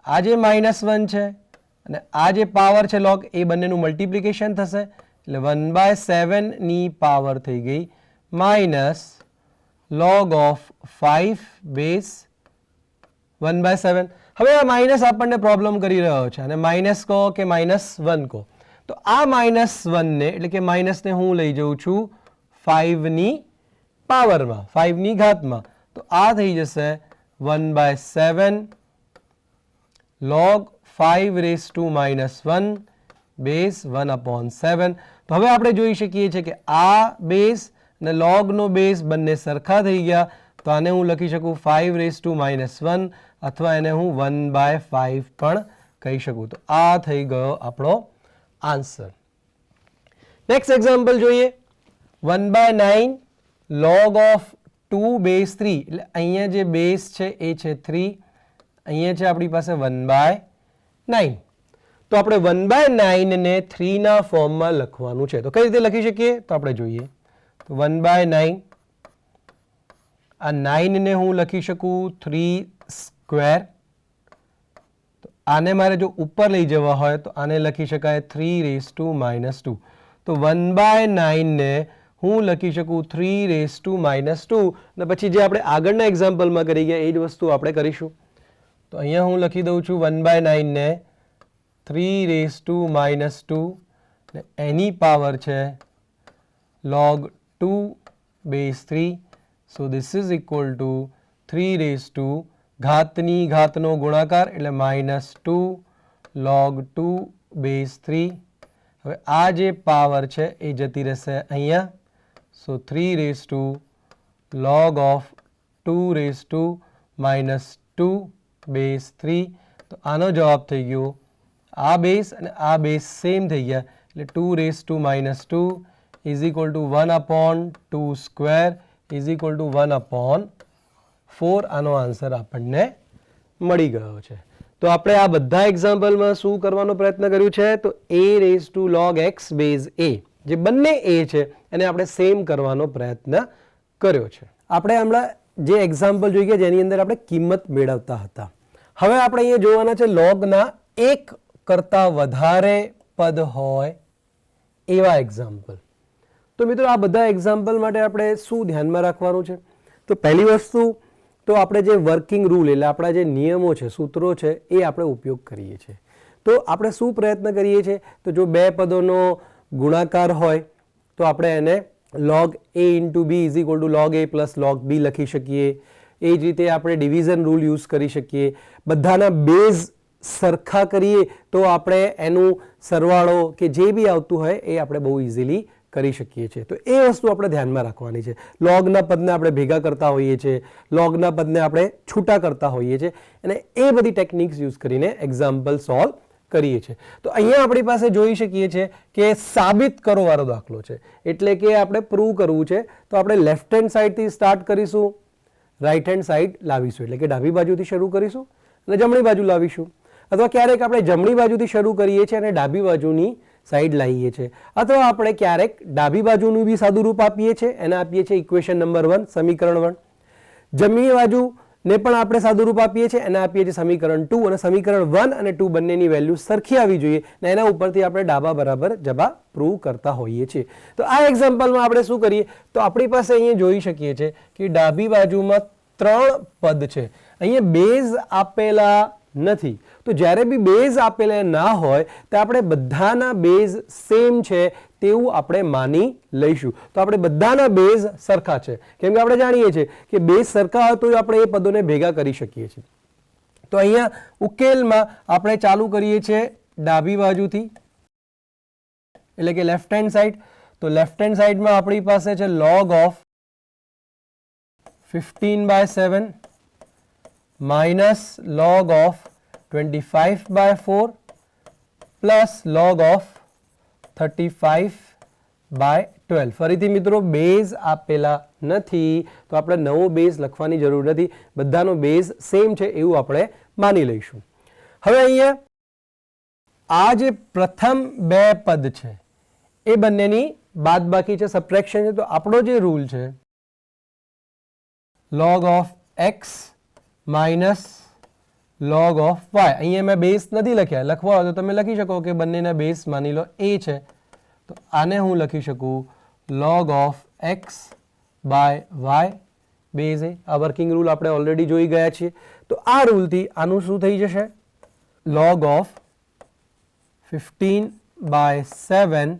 આ જે -1 છે અને આ જે પાવર છે log, એ બંનેનું મલ્ટિપ્લિકેશન થશે એટલે 1/7 ની પાવર થઈ ગઈ -log ઓફ 5 બેઝ 1/7. હવે આ માઇનસ આપણને પ્રોબ્લેમ કરી રહ્યો છે અને માઇનસ કહો કે -1 કહો. તો આ -1 ને એટલે કે માઇનસ ને હું લઈ જઉં છું 5 ની પાવરમાં, 5 ની ઘાતમાં. તો આ થઈ જશે 1/7 log 5⁻1 બેઝ 1/7. તો હવે આપણે જોઈ શકીએ છીએ કે આ બેઝ અને log નો બેઝ બંને સરખા થઈ ગયા. તો આને હું લખી શકું 5⁻1 અથવા એને હું 1/5 પણ કહી શકું. તો આ થઈ ગયો આપણો આન્સર. નેક્સ્ટ એક્ઝામ્પલ જોઈએ. 1/9 log ઓફ 2 બેઝ 3. એટલે અહીંયા જે બેઝ છે એ છે 3, અહીંયા છે આપણી પાસે 1/9. તો આપણે 1/9 ને 3 ના ફોર્મમાં લખવાનું છે. તો કઈ રીતે લખી શકીએ? તો આપણે જોઈએ. તો 1/9, આ 9 ને હું લખી શકું 3 સ્ક્વેર, તો આને મારે જો ઉપર લઈ જવા હોય તો આને લખી શકાય 3⁻². તો 1/9 ને હું લખી શકું 3⁻², અને પછી જે આપણે આગળના એક્ઝામ્પલમાં કરી ગયા એ જ વસ્તુ આપણે કરીશું. તો અહીંયા હું લખી દઉં છું 1/9 ને 3⁻², ને એની પાવર છે log 2/3. So this is equal two 3 ઘાતની ઘાતનો ગુણાકાર એટલે -2 log 2/3. હવે આ જે પાવર છે એ જતી રહેશે અહીંયા. સો 3 log of 2/3. તો આનો જવાબ થઈ ગયો, આ બેઝ અને આ બેઝ સેમ થઈ ગયા એટલે 2⁻² is equal two 1/2 square is equal two 1/4. આનો આન્સર આપણને મળી ગયો છે. તો આપણે આ બધા એક્ઝામ્પલમાં શું કરવાનો પ્રયત્ન કર્યું છે? તો a log x base a, જે બંને a છે એને આપણે સેમ કરવાનો પ્રયત્ન કર્યો છે. આપણે હમણાં જે એક્ઝામ્પલ જોઈ ગયા જેની અંદર આપણે કિંમત મેળવતા હતા, હવે આપણે અહીંયા જોવાના છે લોગના એક કરતાં વધારે પદ હોય એવા એક્ઝામ્પલ. તો મિત્રો આ બધા એક્ઝામ્પલ માટે આપણે શું ધ્યાનમાં રાખવાનું છે? તો પહેલી વસ્તુ તો આપણે જે વર્કિંગ રૂલ એટલે આપણા જે નિયમો છે, સૂત્રો છે એ આપણે ઉપયોગ કરીએ છીએ. તો આપણે શું પ્રયત્ન કરીએ છીએ? તો જો બે પદોનો ગુણાકાર હોય તો આપણે એને log a into b is equal to log a plus log b લખી શકીએ. એ જ રીતે આપણે ડિવિઝન રૂલ યુઝ કરી શકીએ. બધાના બેઝ સરખા કરીએ તો આપણે એનું સરવાળો કે જે બી આવતું હોય એ આપણે બહુ ઇઝીલી કરી શકીએ છીએ. તો એ વસ્તુ આપણે ધ્યાનમાં રાખવાની છે. લોગના પદને આપણે ભેગા કરતા હોઈએ છીએ, લોગના પદને આપણે છૂટા કરતા હોઈએ છીએ, અને એ બધી ટેકનિક્સ યુઝ કરીને એક્ઝામ્પલ સોલ્વ કરીએ છીએ. તો અહીંયા આપણી પાસે જોઈ શકીએ છીએ કે સાબિત કરો વાળો દાખલો છે, એટલે કે આપણે પ્રૂવ કરવું છે. તો આપણે લેફ્ટ હેન્ડ સાઈડથી સ્ટાર્ટ કરીશું, રાઈટ હેન્ડ સાઈડ લાવીશું, એટલે કે ડાબી બાજુથી શરૂ કરીશું અને જમણી બાજુ લાવીશું. અથવા ક્યારેક આપણે જમણી બાજુથી શરૂ કરીએ છીએ અને ડાબી બાજુની સાઈડ લાવીએ છીએ, અથવા આપણે ક્યારેક ડાબી બાજુનું બી સાદું રૂપ આપીએ છીએ, એને આપીએ છીએ ઇક્વેશન નંબર 1, સમીકરણ 1. જમણી બાજુને પણ આપણે સાદું રૂપ આપીએ છીએ, એને આપીએ છીએ સમીકરણ 2, અને સમીકરણ 1 અને 2 બંનેની વેલ્યુ સરખી આવી જોઈએ અને એના ઉપરથી આપણે ડાબા બરાબર જબા પ્રૂવ કરતા હોઈએ છીએ. તો આ એક્ઝામ્પલમાં આપણે શું કરીએ? તો આપણી પાસે અહીંયા જોઈ શકીએ છીએ કે ડાબી બાજુમાં 3 પદ છે, અહીંયા બેઝ આપેલા નથી. તો જ્યારે બી બેઝ આપેલા ના હોય તો આપણે બધાના બેઝ સેમ છે તેવું આપણે માની લઈશું. તો આપણે બધાના બેઝ સરખા છે, કેમ કે આપણે જાણીએ છીએ કે બેઝ સરખા હોય તો આપણે એ પદોને ભેગા કરી શકીએ છીએ. તો અહીંયા ઉકેલમાં આપણે ચાલુ કરીએ છીએ ડાબી બાજુથી, એટલે કે લેફ્ટ હેન્ડ સાઈડ. તો લેફ્ટ હેન્ડ સાઈડમાં આપણી પાસે છે log of 15/7 minus log of 25/4 plus log of 35/12. ફરીથી મિત્રો બેઝ આપેલા નથી તો આપણે નવો બેઝ લખવાની જરૂર નથી, બધાનો બેઝ સેમ છે એવું આપણે માની લઈશું. હવે અહીંયા આ જે પ્રથમ બે પદ છે એ બંનેની બાદબાકી છે, સબટ્રેક્શન છે. તો આપણો જે રૂલ છે log of x minus log of y, અહીંયા મેં બેઝ નથી લખ્યા, લખવા હોય તો તમે લખી શકો કે બંનેના બેઝ માની લો a છે, તો આને હું લખી શકું log of x by y base a. આ વર્કિંગ રૂલ આપણે ઓલરેડી જોઈ ગયા છીએ. તો આ રૂલથી આનું શું થઈ જશે? log of 15/7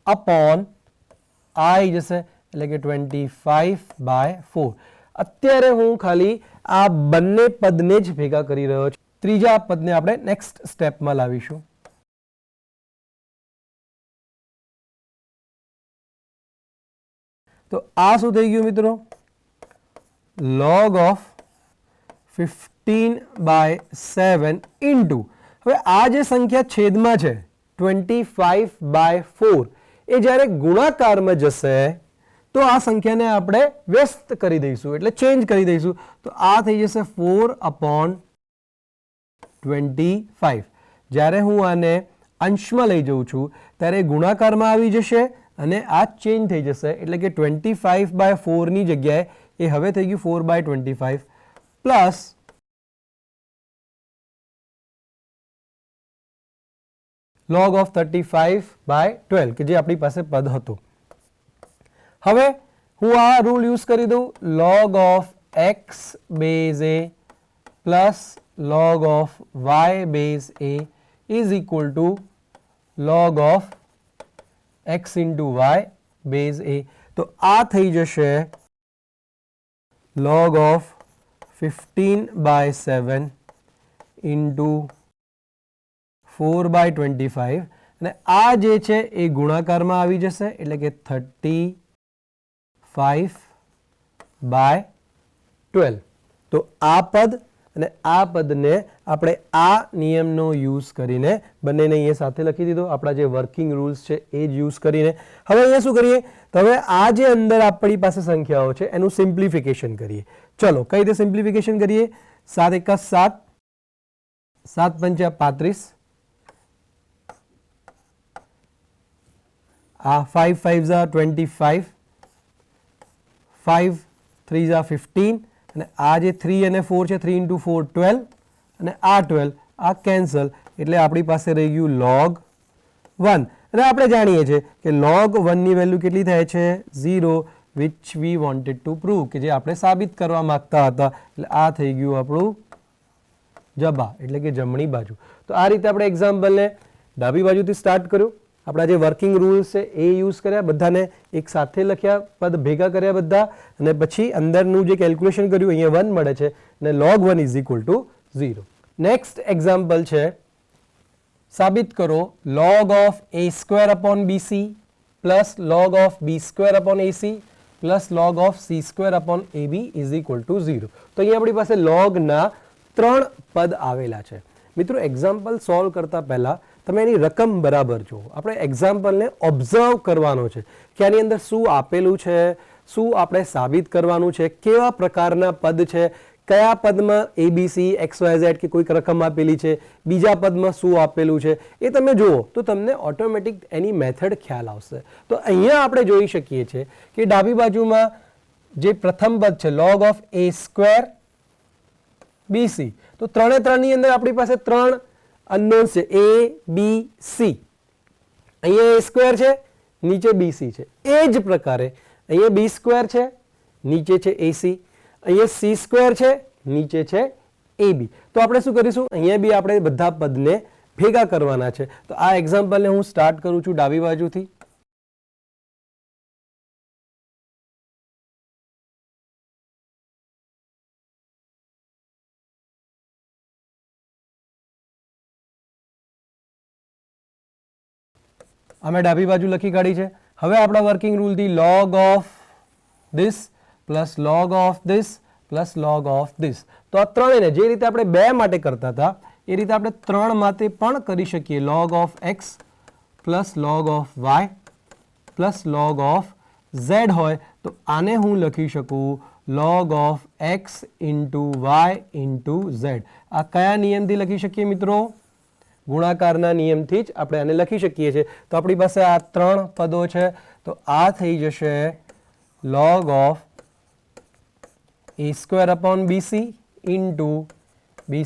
upon i જશે, એટલે કે 25/4. અત્યારે હું ખાલી આ બંને પદને જ ભેગા કરી રહ્યો છું, ત્રીજા પદને આપણે નેક્સ્ટ સ્ટેપમાં લાવીશું. તો આ શું થઈ ગયું મિત્રો? log of 15/7 ઇન્ટુ, હવે આ જે સંખ્યા છેદમાં છે 25/4 એ જ્યારે ગુણાકારમાં જશે તો આ સંખ્યાને આપણે વ્યસ્ત કરી દઈશું, એટલે ચેન્જ કરી દઈશું. તો આ થઈ જશે 4/25. જ્યારે હું આને અંશમાં લઈ જઉં છું ત્યારે ગુણાકારમાં આવી જશે અને આ ચેન્જ થઈ જશે એટલે કે 25/4 ની જગ્યાએ એ હવે થઈ ગયું 4/25 પ્લસ log of 35/12 કે જે આપણી પાસે પદ હતું. હવે હું આ રૂલ યુઝ કરી દઉં, log of x base a plus log of y base a is equal to log of x into y base a. તો આ થઈ જશે log of 15/7 into 4/25 અને આ જે છે એ ગુણાકારમાં આવી જશે એટલે કે 35/12. તો આ પદ અને આ પદને આપણે આ નિયમનો યુઝ કરીને બંનેને અહીંયા સાથે લખી દીધો, આપણા જે વર્કિંગ રૂલ્સ છે એ જ યુઝ કરીને. હવે અહીંયા શું કરીએ, તો હવે આ જે અંદર આપણી પાસે સંખ્યાઓ છે એનું સિમ્પ્લિફિકેશન કરીએ. ચલો કઈ રીતે સિમ્પ્લિફિકેશન કરીએ? 7 × 7, 7 × 5 = 35, આ 5 × 5 = 25, 5 × 3 = 15 અને આ જે 3 અને 4 છે 3 × 4 = 12 અને આ 12 આ કેન્સલ એટલે આપણી પાસે રહી ગયું log 1. અને આપણે જાણીએ છીએ કે log 1 ની વેલ્યુ કેટલી થાય છે? 0, which we wanted to prove, કે જે આપણે સાબિત કરવા માંગતા હતા. એટલે આ થઈ ગયું આપણું જબા એટલે કે જમણી બાજુ. તો આ રીતે આપણે એક્ઝામ્પલને ડાબી બાજુથી સ્ટાર્ટ કર્યું, આપણા જે વર્કિંગ રૂલ્સ છે એ યુઝ કર્યા, બધાને એક સાથે લખ્યા, પદ ભેગા કર્યા બધા, અને પછી અંદરનું જે કેલ્ક્યુલેશન કર્યું અહીંયા 1 મળે છે અને log 1 is equal to 0. Next example છે, સાબિત કરો log of a² upon bc plus log of b² upon ac plus log of c² upon ab is equal to 0. તો અહીંયા આપણી પાસે log ના 3 પદ આવેલા છે. મિત્રો એક્ઝામ્પલ સોલ્વ કરતા પહેલા તમે એની રકમ બરાબર જુઓ. આપણે એક્ઝામ્પલને ઓબ્ઝર્વ કરવાનો છે કે આની અંદર શું આપેલું છે, શું આપણે સાબિત કરવાનું છે, કેવા પ્રકારના પદ છે, કયા પદમાં abc xyz કે કોઈક રકમ આપેલી છે, બીજા પદમાં શું આપેલું છે, એ તમે જુઓ તો તમને ઓટોમેટિક એની મેથડ ખ્યાલ આવશે. તો અહીંયા આપણે જોઈ શકીએ છીએ કે ડાબી બાજુમાં જે પ્રથમ પદ છે log of a² bc, તો 3 3 ની અંદર આપણી પાસે 3 અનનોન્સ છે a b c. અહીંયા a² છે, નીચે bc છે. એ જ પ્રકારે અહીંયા b² છે, નીચે છે ac, અહીંયા c² છે, નીચે છે ab. તો આપણે શું કરીશું, અહીંયા બી આપણે બધા પદને ભેગા કરવાના છે. તો આ એક્ઝામ્પલને હું સ્ટાર્ટ કરું છું ડાબી બાજુથી. અમે ડાબી બાજુ લખી કાઢી છે. હવે આપણા વર્કિંગ રૂલથી log of this plus log of this plus log of this. તો આ ત્રણેયને જે રીતે આપણે 2 માટે કરતા હતા એ રીતે આપણે 3 માટે પણ કરી શકીએ. log of x plus log of y plus log of z હોય તો આને હું લખી શકું log of x into y into z. આ કયા નિયમથી લખી શકીએ મિત્રો? ગુણાકારના નિયમથી જ આપણે આને લખી શકીએ છીએ. તો આપણી પાસે આ 3 પદો છે, તો આ થઈ જશે log of a² upon bc into b²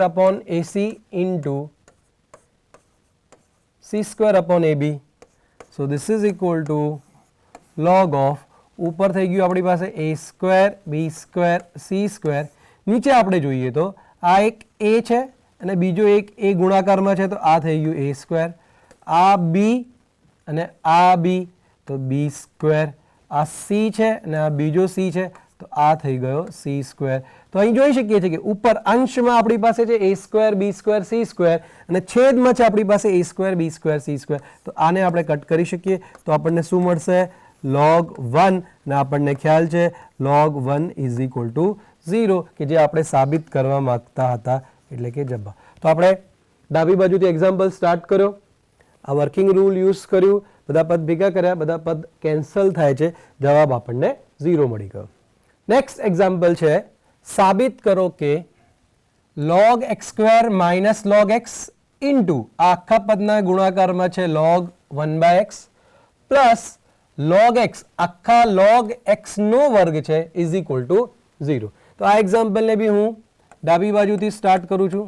upon ac into c² upon ab. So this is equal to log of, ઉપર થઈ ગયું આપણી પાસે a² b² c², નીચે આપણે જોઈએ તો આ એક a છે અને બીજો એક a ગુણાકારમાં છે તો આ થઈ ગયું a², આ b અને આ b તો b², આ c છે અને આ બીજો c છે તો આ થઈ ગયો c². તો અહીં જોઈ શકીએ છીએ કે ઉપર અંશમાં આપણી પાસે છે a² b² c² અને છેદમાં છે આપણી પાસે a² b² c². તો આને આપણે કટ કરી શકીએ તો આપણને શું મળશે? log 1, અને આપણને ખ્યાલ છે log 1 is equal to 0 કે જે આપણે સાબિત કરવા માંગતા હતા એટલે કે જવાબ. તો આપણે ડાબી બાજુથી એક્ઝામ્પલ સ્ટાર્ટ કર્યો, આ વર્કિંગ રૂલ યુઝ કર્યું, બધા પદ ભેગા કર્યા, બધા પદ કેન્સલ થાય છે, જવાબ આપણને 0 મળી ગયો. નેક્સ્ટ એક્ઝામ્પલ છે, સાબિત કરો કે log x² minus log x into આ આખા પદના ગુણાકારમાં છે log 1/x plus log x આખા log x નો વર્ગ છે ઇઝ ઇક્વલ ટુ 0. તો આ એક્ઝામ્પલને બી હું ડાબી બાજુથી સ્ટાર્ટ કરું છું.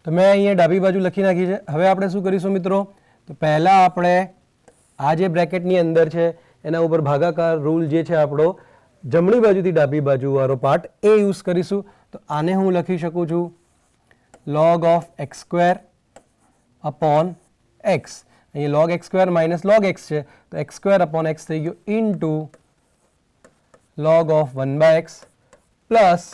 તો મેં અહીંયા ડાબી બાજુ લખી નાખી છે. હવે આપણે શું કરીશું મિત્રો, તો પહેલા આપણે આ જે બ્રેકેટની અંદર છે એના ઉપર ભાગાકાર રૂલ જે છે આપણો જમણી બાજુથી ડાબી બાજુ વાળો પાર્ટ એ યુઝ કરીશું. તો આને હું લખી શકું છું log of x square upon x. અહીંયા log x square minus log x છે તો x સ્ક્વેર અપોન x થઈ ગયો into log of 1/x plus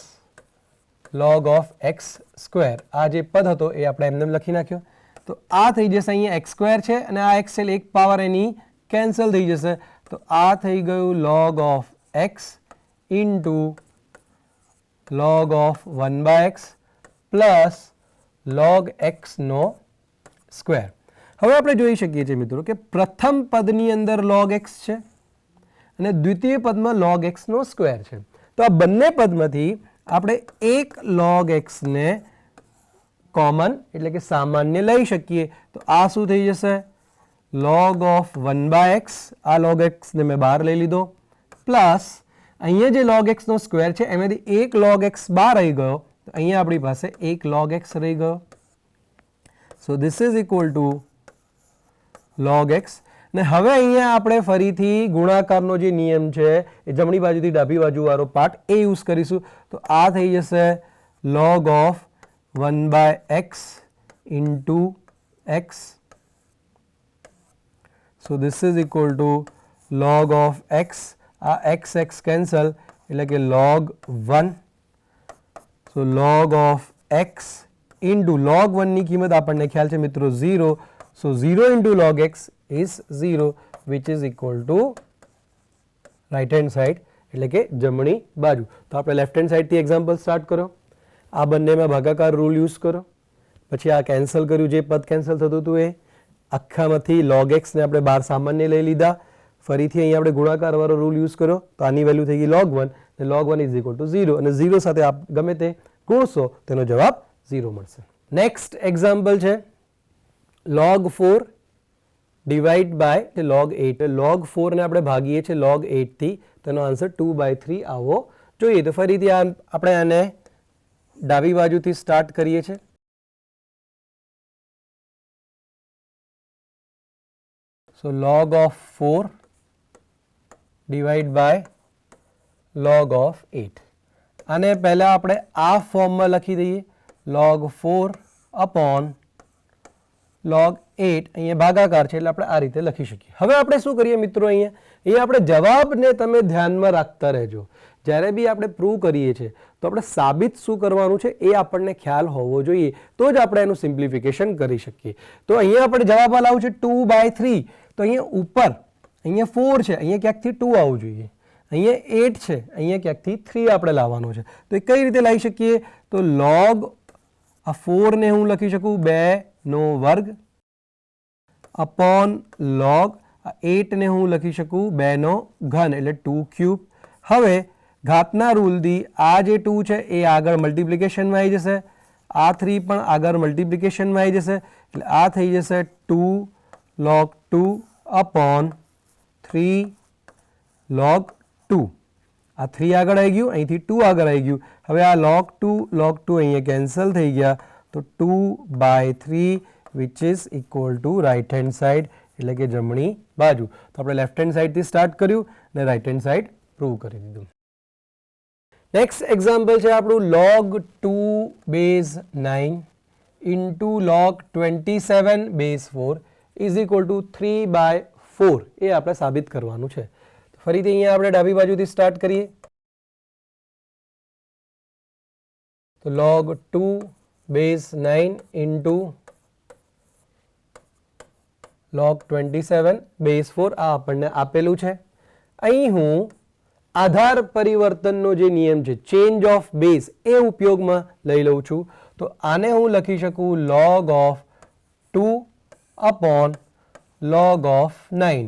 log of x square. આ જે પદ હતો એ આપણે એમને લખી નાખ્યો. તો આ થઈ જશે અહીંયા x સ્ક્વેર છે અને આ x છે એક પાવર એની કેન્સલ થઈ જશે. તો આ થઈ ગયું log of x into log of 1/x plus log x નો સ્ક્વેર. હવે આપણે જોઈ શકીએ છીએ મિત્રો કે પ્રથમ પદની અંદર log x છે અને દ્વિતીય પદમાં log x નો સ્ક્વેર છે. તો આ બંને પદમાંથી આપણે એક log x ને કોમન એટલે કે સામાન્ય લઈ શકીએ. તો આ શું થઈ જશે log of 1/x. આ log x ને મેં બહાર લઈ લીધો પ્લસ અહીંયા જે log x નો સ્ક્વેર છે એમાંથી એક log x બહાર રહી ગયો. તો અહીંયા આપણી પાસે એક log x રહી ગયો. સો this is equal two log x. ને હવે અહીંયા આપણે ફરીથી ગુણાકારનો જે નિયમ છે એ જમણી બાજુથી ડાબી બાજુ વાળો પાર્ટ એ યુઝ કરીશું. તો આ થઈ જશે log of 1/x into x. So this is equal to log of x. આ x x કેન્સલ એટલે કે log 1. So log of x into log 1 ની કિંમત આપણને ખ્યાલ છે મિત્રો 0. So 0 into log x is 0 which is equal to right hand side એટલે કે જમણી બાજુ. તો આપણે લેફ્ટ હેન્ડ સાઈડથી એક્ઝામ્પલ સ્ટાર્ટ કરો. આ બંનેમાં ભાગાકાર રૂલ યુઝ કરો. પછી આ કેન્સલ કર્યું, જે પદ કેન્સલ થતું હતું એ આખામાંથી log x ને આપણે બહાર સામાન્ય લઈ લીધા. ફરીથી અહીંયા આપણે ગુણાકાર વાળો રૂલ યુઝ કરો તો આની વેલ્યુ થઈ ગઈ log 1 અને log 1 ઇઝ ઇક્વલ ટુ 0 અને 0 સાથે આપ ગમે તે ગુણશો તેનો જવાબ 0 મળશે. નેક્સ્ટ એક્ઝામ્પલ છે log 4 divide by log 8. log 4 ને આપણે ભાગીએ છીએ log 8 થી, તેનો આન્સર 2/3 આવવો જોઈએ. તો ફરીથી આપણે આને ડાબી બાજુથી સ્ટાર્ટ કરીએ છીએ. So log of 4 divided by log of 8. આને પહેલા આપણે આ ફોર્મમાં લખી દઈએ log 4 upon log 8. અહીંયા ભાગાકાર છે એટલે આપણે આ રીતે લખી શકીએ. હવે આપણે શું કરીએ મિત્રો, અહીંયા આપણે જવાબને તમે ધ્યાનમાં રાખતા રહેજો. જ્યારે બી આપણે પ્રૂવ કરીએ છીએ તો આપણે સાબિત શું કરવાનું છે એ આપણને ખ્યાલ હોવો જોઈએ, તો જ આપણે એનું સિમ્પ્લિફિકેશન કરી શકીએ. તો અહીંયા આપણે જવાબ લાવવું છે 2/3. તો અહીંયા ઉપર અહીંયા 4 છે, અહીંયા ક્યાંકથી 2 આવવું જોઈએ. અહીંયા 8 છે, અહીંયા ક્યાંકથી 3 આપણે લાવવાનું છે. તો એ કઈ રીતે લાવી શકીએ, તો log આ 4 ને હું લખી શકું 2 નો વર્ગ અપોન log 8 ને હું લખી શકું 2 નો ઘન એટલે 2 ક્યુબ. હવે ઘાતના રૂલથી આ જે 2 છે એ આગળ મલ્ટિપ્લિકેશનમાં આવી જશે, આ 3 પણ આગળ મલ્ટિપ્લિકેશનમાં આવી જશે એટલે આ થઈ જશે 2 log 2 upon 3 log 2. આ 3 આગળ આવી ગયું, અહીંથી 2 આગળ આવી ગયું. હવે આ log 2 અહીંયા કેન્સલ થઈ ગયા તો 2/3 which is equal to right hand side એટલે કે જમણી બાજુ. તો આપણે લેફ્ટ હેન્ડ સાઈડથી સ્ટાર્ટ કર્યું અને રાઈટ હેન્ડ સાઈડ પ્રૂવ કરી દીધું. નેક્સ્ટ એક્ઝામ્પલ છે આપણું log 2 base 9 into log 27 base 4 is equal to 3/4. એ આપણે સાબિત કરવાનું છે. ફરીથી અહીંયા આપણે ડાબી બાજુથી સ્ટાર્ટ કરીએ. તો log 2 base 9 into log 27 base 4 આ આપણને આપેલું છે. અહીં હું આધાર પરિવર્તનનો જે નિયમ છે ચેન્જ ઓફ બેઝ એ ઉપયોગમાં લઈ લઉં છું. તો આને હું લખી શકું log of 2 upon log of 9.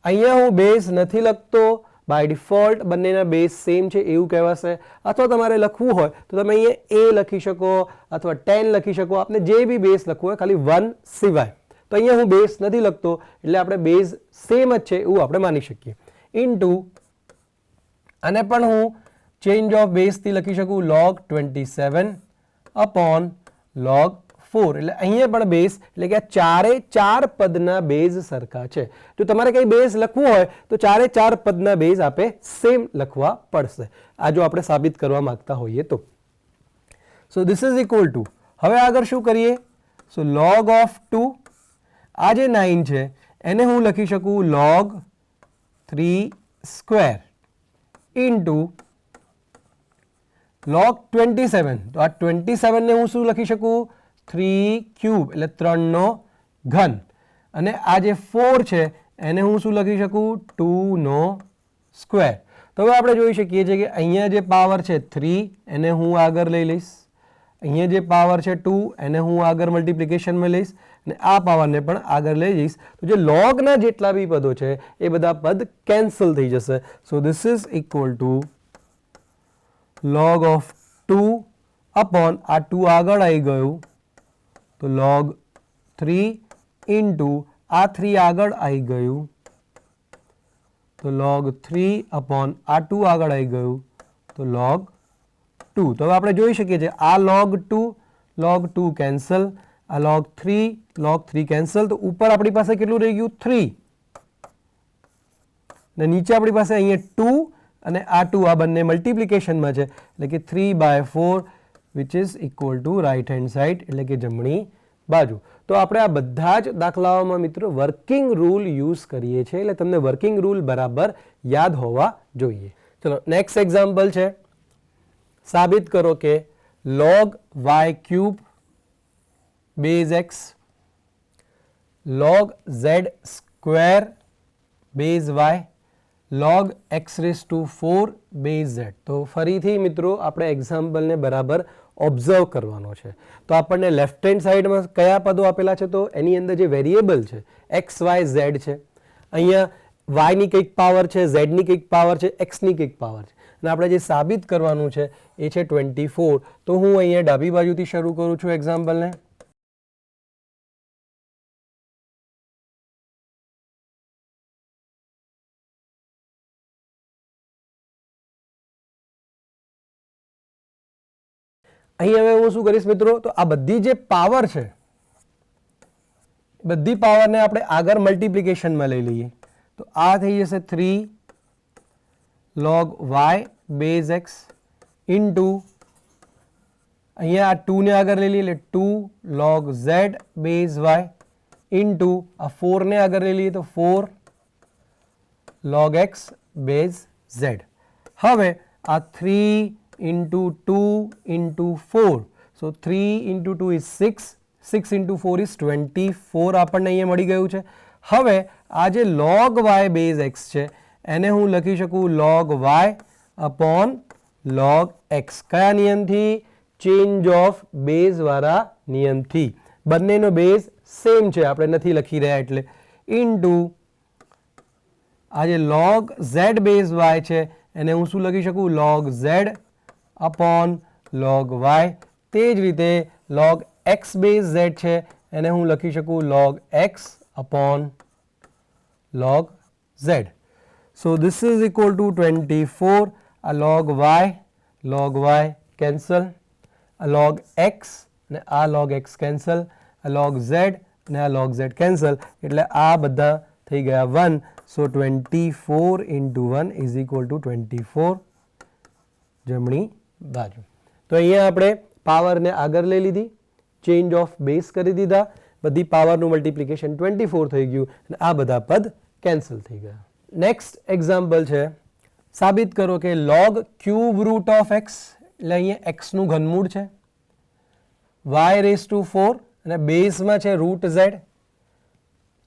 અહીંયા હું બેઝ નથી લખતો બાય ડિફોલ્ટ બંનેના બેઝ સેમ છે એવું કહેવાશે. અથવા તમારે લખવું હોય તો તમે અહીંયા a લખી શકો અથવા 10 લખી શકો, આપને જે બી બેઝ લખવું હોય, ખાલી 1 સિવાય. તો અહીંયા હું બેઝ નથી લખતો એટલે આપણે બેઝ સેમ જ છે એવું આપણે માની શકીએ. ઇન્ટુ અને પણ હું ચેન્જ ઓફ બેઝથી લખી શકું log 27 અપોન log 4. એટલે અહીંયા પણ બેઝ એટલે કે આ ચારે ચાર પદના બેઝ સરખા છે. જો તમારે કંઈ બેઝ લખવું હોય તો ચારે ચાર પદના બેઝ આપે સેમ લખવા પડશે. આ જો આપણે સાબિત કરવા માંગતા હોઈએ તો. સો ધીસ ઇઝ ઇક્વલ ટુ, હવે આગળ શું કરીએ? સો log ઓફ 2, આ જે 9 છે એને હું લખી શકું log 3 સ્ક્વેર ઇન્ટુ log 27. તો આ 27 ને હું શું લખી શકું? 3 ક્યુબ એટલે 3 નો ઘન. અને આ જે 4 છે એને હું શું લખી શકું? 2 નો સ્ક્વેર. તો હવે આપણે જોઈ શકીએ છીએ કે અહીંયા જે પાવર છે 3 એને હું આગળ લઈ લઈશ, અહીંયા જે પાવર છે 2 એને હું આગળ મલ્ટિપ્લિકેશનમાં લઈશ અને આ પાવરને પણ આગળ લઈ જઈશ. તો જે લોગના જેટલા બી પદો છે એ બધા પદ કેન્સલ થઈ જશે. સો this is equal two log of 2 upon આ 2 આગળ આવી ગયું તો log 3 ઇન્ટુ આ 3 આગળ આવી ગયું તો log 3 અપોન આ 2 આગળ આવી ગયું તો log 2. તો હવે આપણે જોઈ શકીએ છીએ આ log 2 કેન્સલ, આ log 3 કેન્સલ. તો ઉપર આપણી પાસે કેટલું રહી ગયું? 3 ને નીચે આપણી પાસે અહીંયા 2 અને આ 2 આ બંને મલ્ટિપ્લિકેશનમાં છે એટલે કે 3/4 which is equal to right hand side એટલે કે જમણી બાજુ. તો આપણે આ બધા જ દાખલાઓમાં મિત્રો વર્કિંગ રૂલ યુઝ કરીએ છીએ એટલે તમને વર્કિંગ રૂલ બરાબર યાદ હોવા જોઈએ. ચલો નેક્સ્ટ એક્ઝામ્પલ છે, સાબિત કરો કે log y cube base x log z square base y log x raise to 4 base z. તો ફરીથી મિત્રો આપણે એક્ઝામ્પલને બરાબર ઓબ્ઝર્વ કરવાનો છે. તો આપણને લેફ્ટ હેન્ડ સાઈડમાં કયા પદો આપેલા છે? તો એની અંદર જે વેરિયેબલ છે x y z છે. અહીંયા y ની કંઈક પાવર છે, z ની કંઈક પાવર છે, x ની કંઈક પાવર છે અને આપણે જે સાબિત કરવાનું છે એ છે 24. તો હું અહીંયા ડાબી બાજુથી શરૂ કરું છું એક્ઝામ્પલને. અહીં હવે હું શું કરીશ મિત્રો? તો આ બધી જે પાવર છે બધી પાવરને આપણે આગળ મલ્ટિપ્લિકેશનમાં લઈ લઈએ. તો આ થઈ જશે 3 log y base x into અહીંયા આ 2 ને આગળ લઈ લઈએ એટલે 2 log z base y into આ 4 ને આગળ લઈ લઈએ તો 4 log x બેઝ z. હવે આ 3 into 2 into 4. So 3 into 2 is 6. 6 into 4 is 24 આપણને અહીંયા મળી ગયું છે. હવે આ જે log y બેઝ x છે એને હું લખી શકું log y upon log x. કયા નિયમથી? ચેન્જ ઓફ બેઝ વાળા નિયમથી. બંનેનો બેઝ સેમ છે, આપણે નથી લખી રહ્યા એટલે. ઇન્ટુ આ જે log z બેઝ y છે એને હું શું લખી શકું? log z upon log y. તે જ રીતે log x બેઝ z છે એને હું લખી શકું log x upon log z. So this is equal two 24. આ log y કેન્સલ, આ log x ને આ log x કેન્સલ, આ log z ને આ log z કેન્સલ એટલે આ બધા થઈ ગયા 1. સો 24 into 1 is equal to 24 જમણી બાજુ. તો અહીંયા આપણે પાવરને આગળ લઈ લીધી, ચેન્જ ઓફ બેઝ કરી દીધા, બધી પાવરનું મલ્ટિપ્લિકેશન 24 થઈ ગયું અને આ બધા પદ કેન્સલ થઈ ગયા. નેક્સ્ટ એક્ઝામ્પલ છે, સાબિત કરો કે log cube root of x એટલે અહીંયા x નું ઘનમૂળ છે, y રેઝ ટુ 4 અને બેઝમાં છે રૂટ z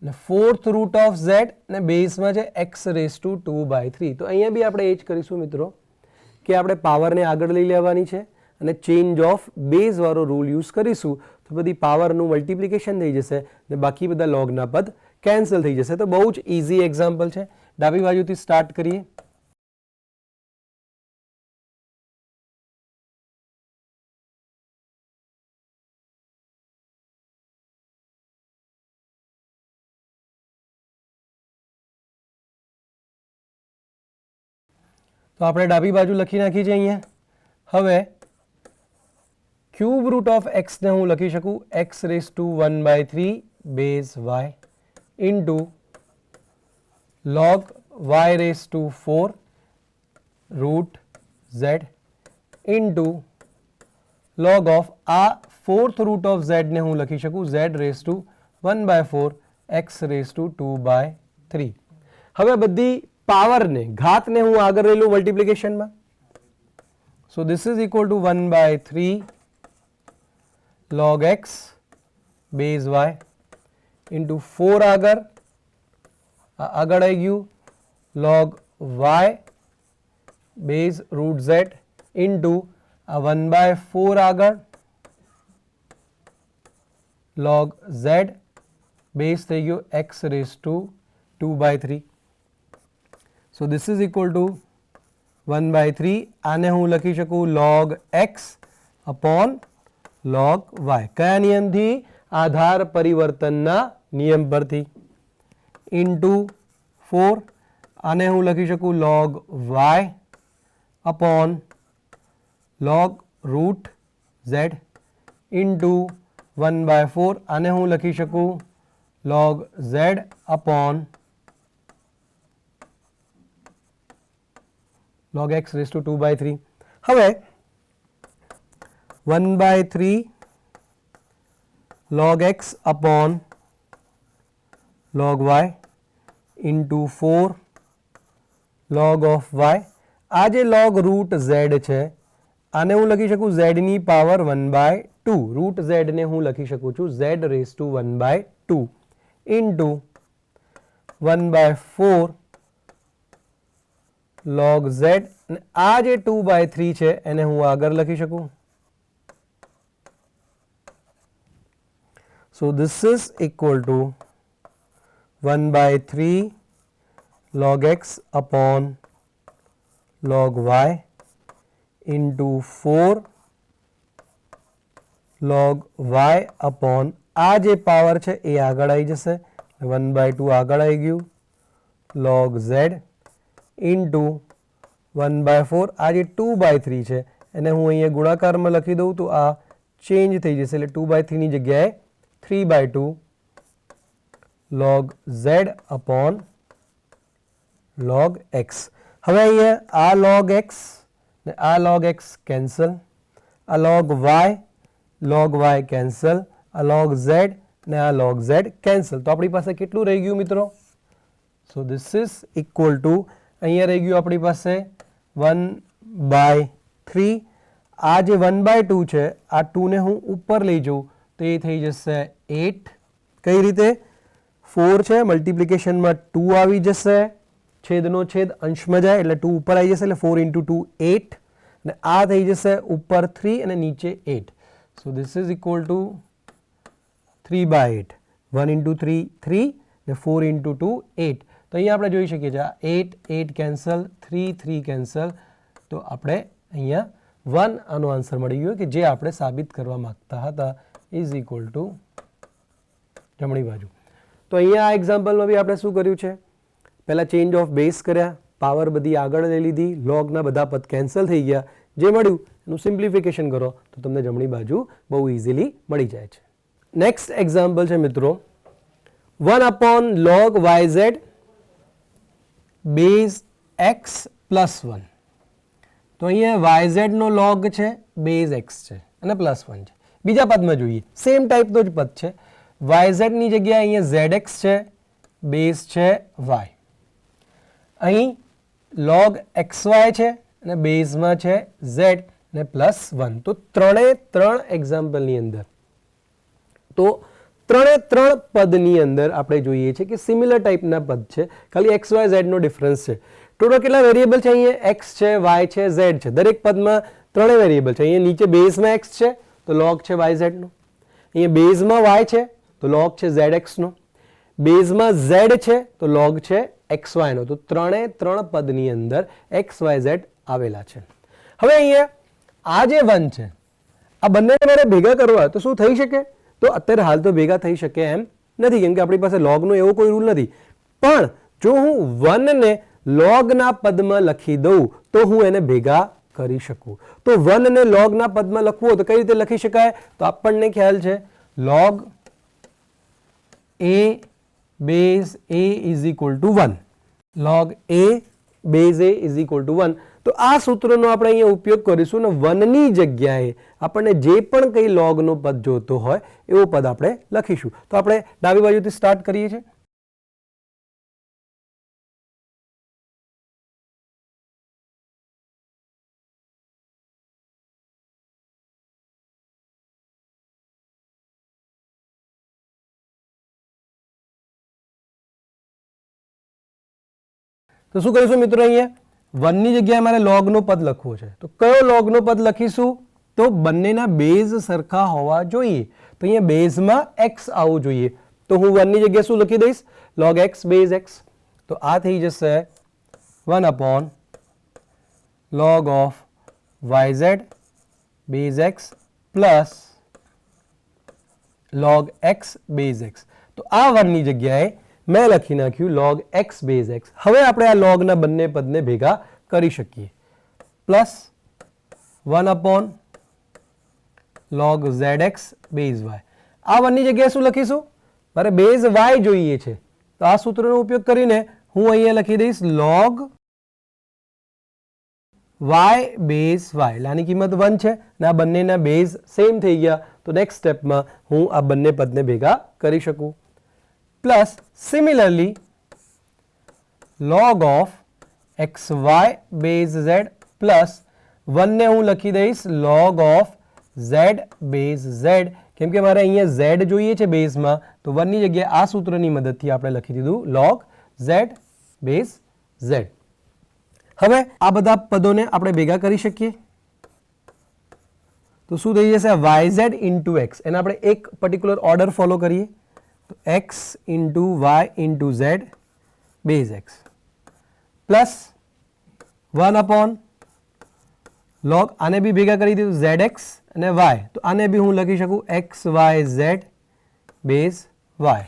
અને ફોર્થ રૂટ ઓફ z અને બેઝમાં છે x રેઝ ટુ 2/3. તો અહીંયા બી આપણે એ જ કરીશું મિત્રો કે આપણે પાવરને આગળ લઈ લેવાની છે અને ચેન્જ ઓફ બેઝ વાળો રૂલ યુઝ કરીશું તો બધી પાવરનું મલ્ટિપ્લિકેશન થઈ જશે અને બાકી બધા લોગના પદ કેન્સલ થઈ જશે. તો બહુ જ ઇઝી એક્ઝામ્પલ છે. ડાબી બાજુથી સ્ટાર્ટ કરીએ. તો આપણે ડાબી બાજુ લખી નાખી છે અહીંયા. હવે ક્યુબ રૂટ ઓફ એક્સ ને હું લખી શકું x raise to 1/3 base y into log y raise to 4 root z into log of આ ફોર્થ રૂટ ઓફ z ને હું લખી શકું z raise to 1/4 x raise to 2/3. હવે બધી પાવરને ઘાતને હું આગળ રહેલું મલ્ટિપ્લિકેશનમાં. So this is equal to 1/3 log x base y into 4 આગળ આવી ગયું log y base root z into આ 1/4 આગળ log z બેઝ થઈ ગયો x raise to 2/3. So this is equal to 1/3. આને હું લખી શકું log x upon log y. કયા નિયમથી? આધાર પરિવર્તનના નિયમ પરથી. ઇન્ટુ 4. આને હું લખી શકું log y upon log root z into 1/4. આને હું લખી શકું log z upon log x raise to 2/3. હવે 1/3 log x upon log y into 4 log of y. આ જે log રૂટ z છે આને હું લખી શકું z ની પાવર 1/2. રૂટ z ને હું લખી શકું છું z raise to 1/2 into 1/4 log z. આ જે 2/3 છે એને હું આગળ લખી શકું. So this is equal to 1/3 log x upon log y into 4 log y upon આ જે પાવર છે એ આગળ આવી જશે 1/2 આગળ આવી ગયું log z into 1/4. આ જે 2/3 છે એને હું અહીંયા ગુણાકારમાં લખી દઉં તો આ ચેન્જ થઈ જશે એટલે 2/3 ની જગ્યાએ 3/2 log z upon log x. હવે અહીંયા આ log x ને આ log x કેન્સલ, આ log y કેન્સલ, આ log z ને આ log z કેન્સલ. તો આપણી પાસે કેટલું રહી ગયું મિત્રો? સો ધીસ ઇઝ ઇક્વલ ટુ અહીંયા રહી ગયું આપણી પાસે 1/3. આ જે 1/2 છે આ 2 ને હું ઉપર લઈ જાઉં તો એ થઈ જશે 8. કઈ રીતે? 4 છે મલ્ટિપ્લિકેશનમાં 2 આવી જશે, છેદનો છેદ અંશમાં જાય એટલે 2 ઉપર આવી જશે એટલે 4 into 2 8 અને આ થઈ જશે ઉપર 3 અને નીચે 8. સો this is equal two 3/8. 1 into 3 3 ને 4 into 2 8. તો અહીંયા આપણે જોઈ શકીએ છીએ 8 કેન્સલ, 3 કેન્સલ. તો આપણે અહીંયા 1 આનો આન્સર મળી ગયો કે જે આપણે સાબિત કરવા માંગતા હતા ઇઝ ઇક્વલ ટુ જમણી બાજુ. તો અહીંયા આ એક્ઝામ્પલમાં બી આપણે શું કર્યું છે? પહેલાં ચેન્જ ઓફ બેઝ કર્યા, પાવર બધી આગળ લઈ લીધી, લોગના બધા પદ કેન્સલ થઈ ગયા, જે મળ્યું એનું સિમ્પ્લિફિકેશન કરો તો તમને જમણી બાજુ બહુ ઇઝીલી મળી જાય છે. નેક્સ્ટ એક્ઝામ્પલ છે મિત્રો 1 log yz base x plus 1. તો અહીંયા yz નો log છે, બેઝ x છે અને પ્લસ 1 છે. બીજા પદમાં જોઈએ સેમ ટાઈપનો જ પદ છે. yz ની જગ્યાએ અહીંયા zx છે, બેઝ છે y. અહીં log xy છે અને બેઝમાં છે z અને પ્લસ 1. તો ત્રણ એક્ઝામ્પલની અંદર તો ત્રણ પદની અંદર આપણે જોઈએ છે કે સિમિલર ટાઈપના પદ છે, ખાલી xy z નો ડિફરન્સ છે. ટોટલ કેટલા વેરિયેબલ છે? અહીંયા x છે, y છે, z છે. દરેક પદમાં ત્રણેય વેરિયેબલ છે. અહીંયા નીચે બેઝમાં x છે તો log છે yz નો, અહીંયા બેઝમાં y છે તો log છે zx નો, બેઝમાં z છે તો log છે xy નો. તો ત્રણ પદની અંદર x y z આવેલા છે. હવે અહીંયા આ જે 1 છે આ બંનેને મારે ભેગા કરવા તો શું થઈ શકે? તો અત્યારે હાલ તો ભેગા થઈ શકે એમ નથી કેમ કે આપણી પાસે logનો એવો કોઈ રૂલ નથી. પણ જો હું 1 ને logના પદમાં લખી દઉં તો હું એને ભેગા કરી શકું. તો 1 ને લોગના પદમાં લખવું હોય તો કઈ રીતે લખી શકાય? તો આપણને ખ્યાલ છે log a base a is equal to 1. log a base a is equal to 1. તો આ સૂત્રનો આપણે અહીંયા ઉપયોગ કરીશું ને 1 ની જગ્યાએ આપણને જે પણ કંઈ લોગનો પદ જોતો હોય એવો પદ આપણે લખીશું. તો આપણે ડાબી બાજુથી સ્ટાર્ટ કરીએ છીએ. તો શું કરીશું મિત્રો? અહીંયા 1 ની જગ્યાએ મારે લોગનો પદ લખવો છે. તો કયો લોગનો પદ લખીશું? તો બંનેના બેઝ સરખા હોવા જોઈએ. તો અહીંયા બેઝમાં x આવવું જોઈએ. તો હું 1 ની જગ્યાએ શું લખી દઈશ? log x base x. તો આ થઈ જશે 1 upon log of yz base x plus log x base x. તો આ 1 ની જગ્યાએ મેં લખી નાખ્યું log x base x. હવે આપણે આ લોગના બંને પદને ભેગા કરી શકીએ. Plus 1 upon log zx base y. આ 1 ની જગ્યાએ શું લખીશું? મારે બેઝ y જોઈએ છે. તો આ સૂત્રનો ઉપયોગ કરીને હું અહીંયા લખી દઈશ log y base y. આની કિંમત 1 છે અને આ બંનેના બેઝ સેમ થઈ ગયા. તો નેક્સ્ટ સ્ટેપમાં હું આ બંને પદને ભેગા કરી શકું. Plus similarly log of xy base z plus 1 ને હું લખી દઈશ log of z base z. કેમ કે મારે અહીંયા z જોઈએ છે બેઝમાં, તો 1 ની જગ્યાએ આ સૂત્રની મદદથી આપણે લખી દીધું log z base z. હવે આ બધા પદોને આપણે ભેગા કરી શકીએ. તો શું થઈ જશે? yz into x. એને આપણે એક પર્ટિક્યુલર ઓર્ડર ફોલો કરીએ. તો x into y into z base x plus 1 upon log આને બી ભેગા કરી દીધું zx અને y. તો આને બી હું લખી શકું x y z base y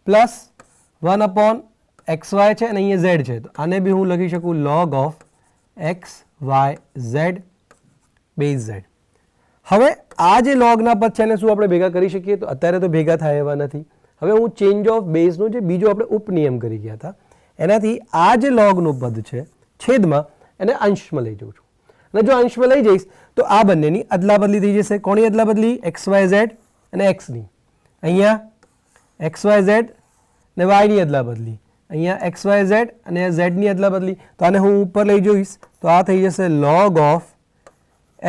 plus 1 upon xy છે અને અહીંયા z છે. તો આને બી હું લખી શકું log of x y z base z. હવે આ જે લોગના પદ છે એને શું આપણે ભેગા કરી શકીએ? તો અત્યારે તો ભેગા થાય એવા નથી. હવે હું ચેન્જ ઓફ બેઝનો જે બીજો આપણે ઉપનિયમ કરી ગયા હતા એનાથી આ જે લોગનું પદ છે છેદમાં એને અંશમાં લઈ જઉં છું. અને જો અંશમાં લઈ જઈશ તો આ બંનેની અદલા બદલી થઈ જશે. કોની અદલા બદલી? એક્સ વાય ઝેડ અને એક્સની. અહીંયા એક્સ વાય ઝેડ અને વાયની અદલા બદલી. અહીંયા એક્સ વાય ઝેડ અને ઝેડની અદલા બદલી. તો આને હું ઉપર લઈ જઈશ તો આ થઈ જશે log of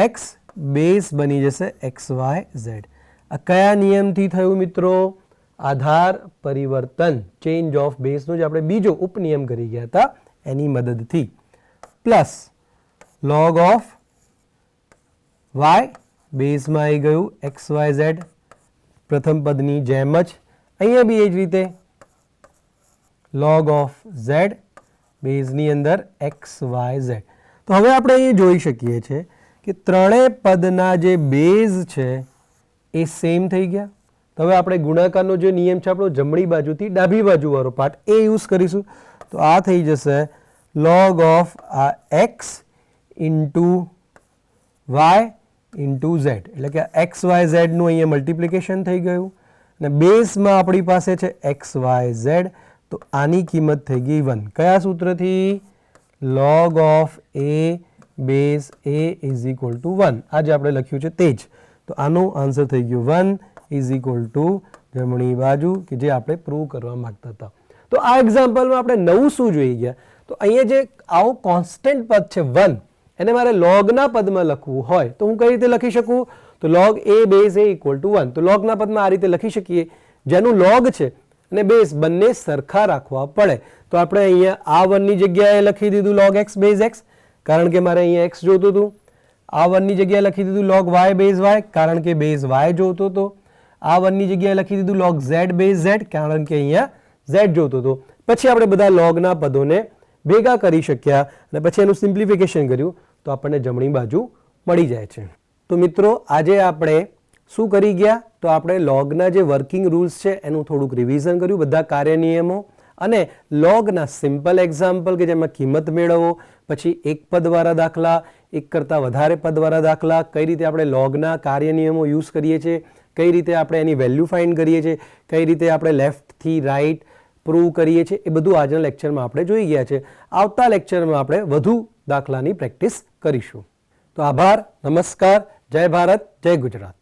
એક્સ બેઝ બની જશે એક્સ વાય ઝેડ. આ કયા નિયમથી થયું મિત્રો? આધાર પરિવર્તન, ચેન્જ ઓફ બેઝનો જે આપણે બીજો ઉપનિયમ કરી ગયા હતા એની મદદથી. પ્લસ log of y બેઝમાં આવી ગયું એક્સ વાય ઝેડ પ્રથમ પદની જેમ જ. અહીંયા બી એ જ રીતે log of z બેઝની અંદર એક્સ વાય ઝેડ. તો હવે આપણે અહીં જોઈ શકીએ છીએ કે ત્રણેય પદના જે બેઝ છે એ સેમ થઈ ગયા. તો હવે આપણે ગુણાકારનો જે નિયમ છે આપણો જમણી બાજુથી ડાબી બાજુ વાળો પાર્ટ એ યુઝ કરીશું. તો આ થઈ જશે log of આ x into y into z. એટલે કે એક્સ વાય ઝેડનું અહીંયા મલ્ટિપ્લિકેશન થઈ ગયું અને બેઝમાં આપણી પાસે છે એક્સ વાય ઝેડ. તો આની કિંમત થઈ ગઈ 1. કયા સૂત્રથી? log of a base a is equal to 1. આ જે આપણે લખ્યું છે તે જ. તો આનો આન્સર થઈ ગયો 1 is equal to જમણી બાજુ, કે જે આપણે પ્રૂવ કરવા માંગતા હતા. તો આ એક્ઝામ્પલમાં આપણે નવું શું જોઈ ગયા? તો અહીંયા જે આવો કોન્સ્ટન્ટ પદ છે 1 એને મારે લોગના પદમાં લખવું હોય તો હું કઈ રીતે લખી શકું? તો log a base a equal to 1. તો લોગના પદમાં આ રીતે લખી શકીએ. જેનું લોગ છે અને બેઝ બંને સરખા રાખવા પડે. તો આપણે અહીંયા આ 1 ની જગ્યાએ લખી દીધું log x base x કારણ કે મારે અહીંયા x જોતું હતું. આ 1 ની જગ્યાએ લખી દીધું log y base y કારણ કે બેઝ y જોતો હતો. આ 1 ની જગ્યાએ લખી દીધું log z base z કારણ કે અહીંયા z જોતો હતો. પછી આપણે બધા લોગના પદોને ભેગા કરી શક્યા અને પછી એનું સિમ્પ્લિફિકેશન કર્યું તો આપણને જમણી બાજુ મળી જાય છે. તો મિત્રો આજે આપણે શું કરી ગયા? તો આપણે લોગના જે વર્કિંગ રૂલ્સ છે એનું થોડુંક રિવિઝન કર્યું, બધા કાર્ય નિયમો અને લોગના સિમ્પલ એક્ઝામ્પલ કે જેમાં કિંમત મેળવો, પછી એક પદવાળા દાખલા, એક કરતાં વધારે પદવાળા દાખલા, કઈ રીતે આપણે લોગના કાર્ય નિયમો યુઝ કરીએ છીએ, કઈ રીતે આપણે એની વેલ્યુ ફાઇન્ડ કરીએ છીએ, કઈ રીતે આપણે લેફ્ટથી રાઈટ પ્રૂવ કરીએ છીએ, એ બધું આજના લેક્ચરમાં આપણે જોઈ ગયા છે. આવતા લેક્ચરમાં આપણે વધુ દાખલાની પ્રેક્ટિસ કરીશું. તો આભાર, નમસ્કાર, જય ભારત, જય ગુજરાત.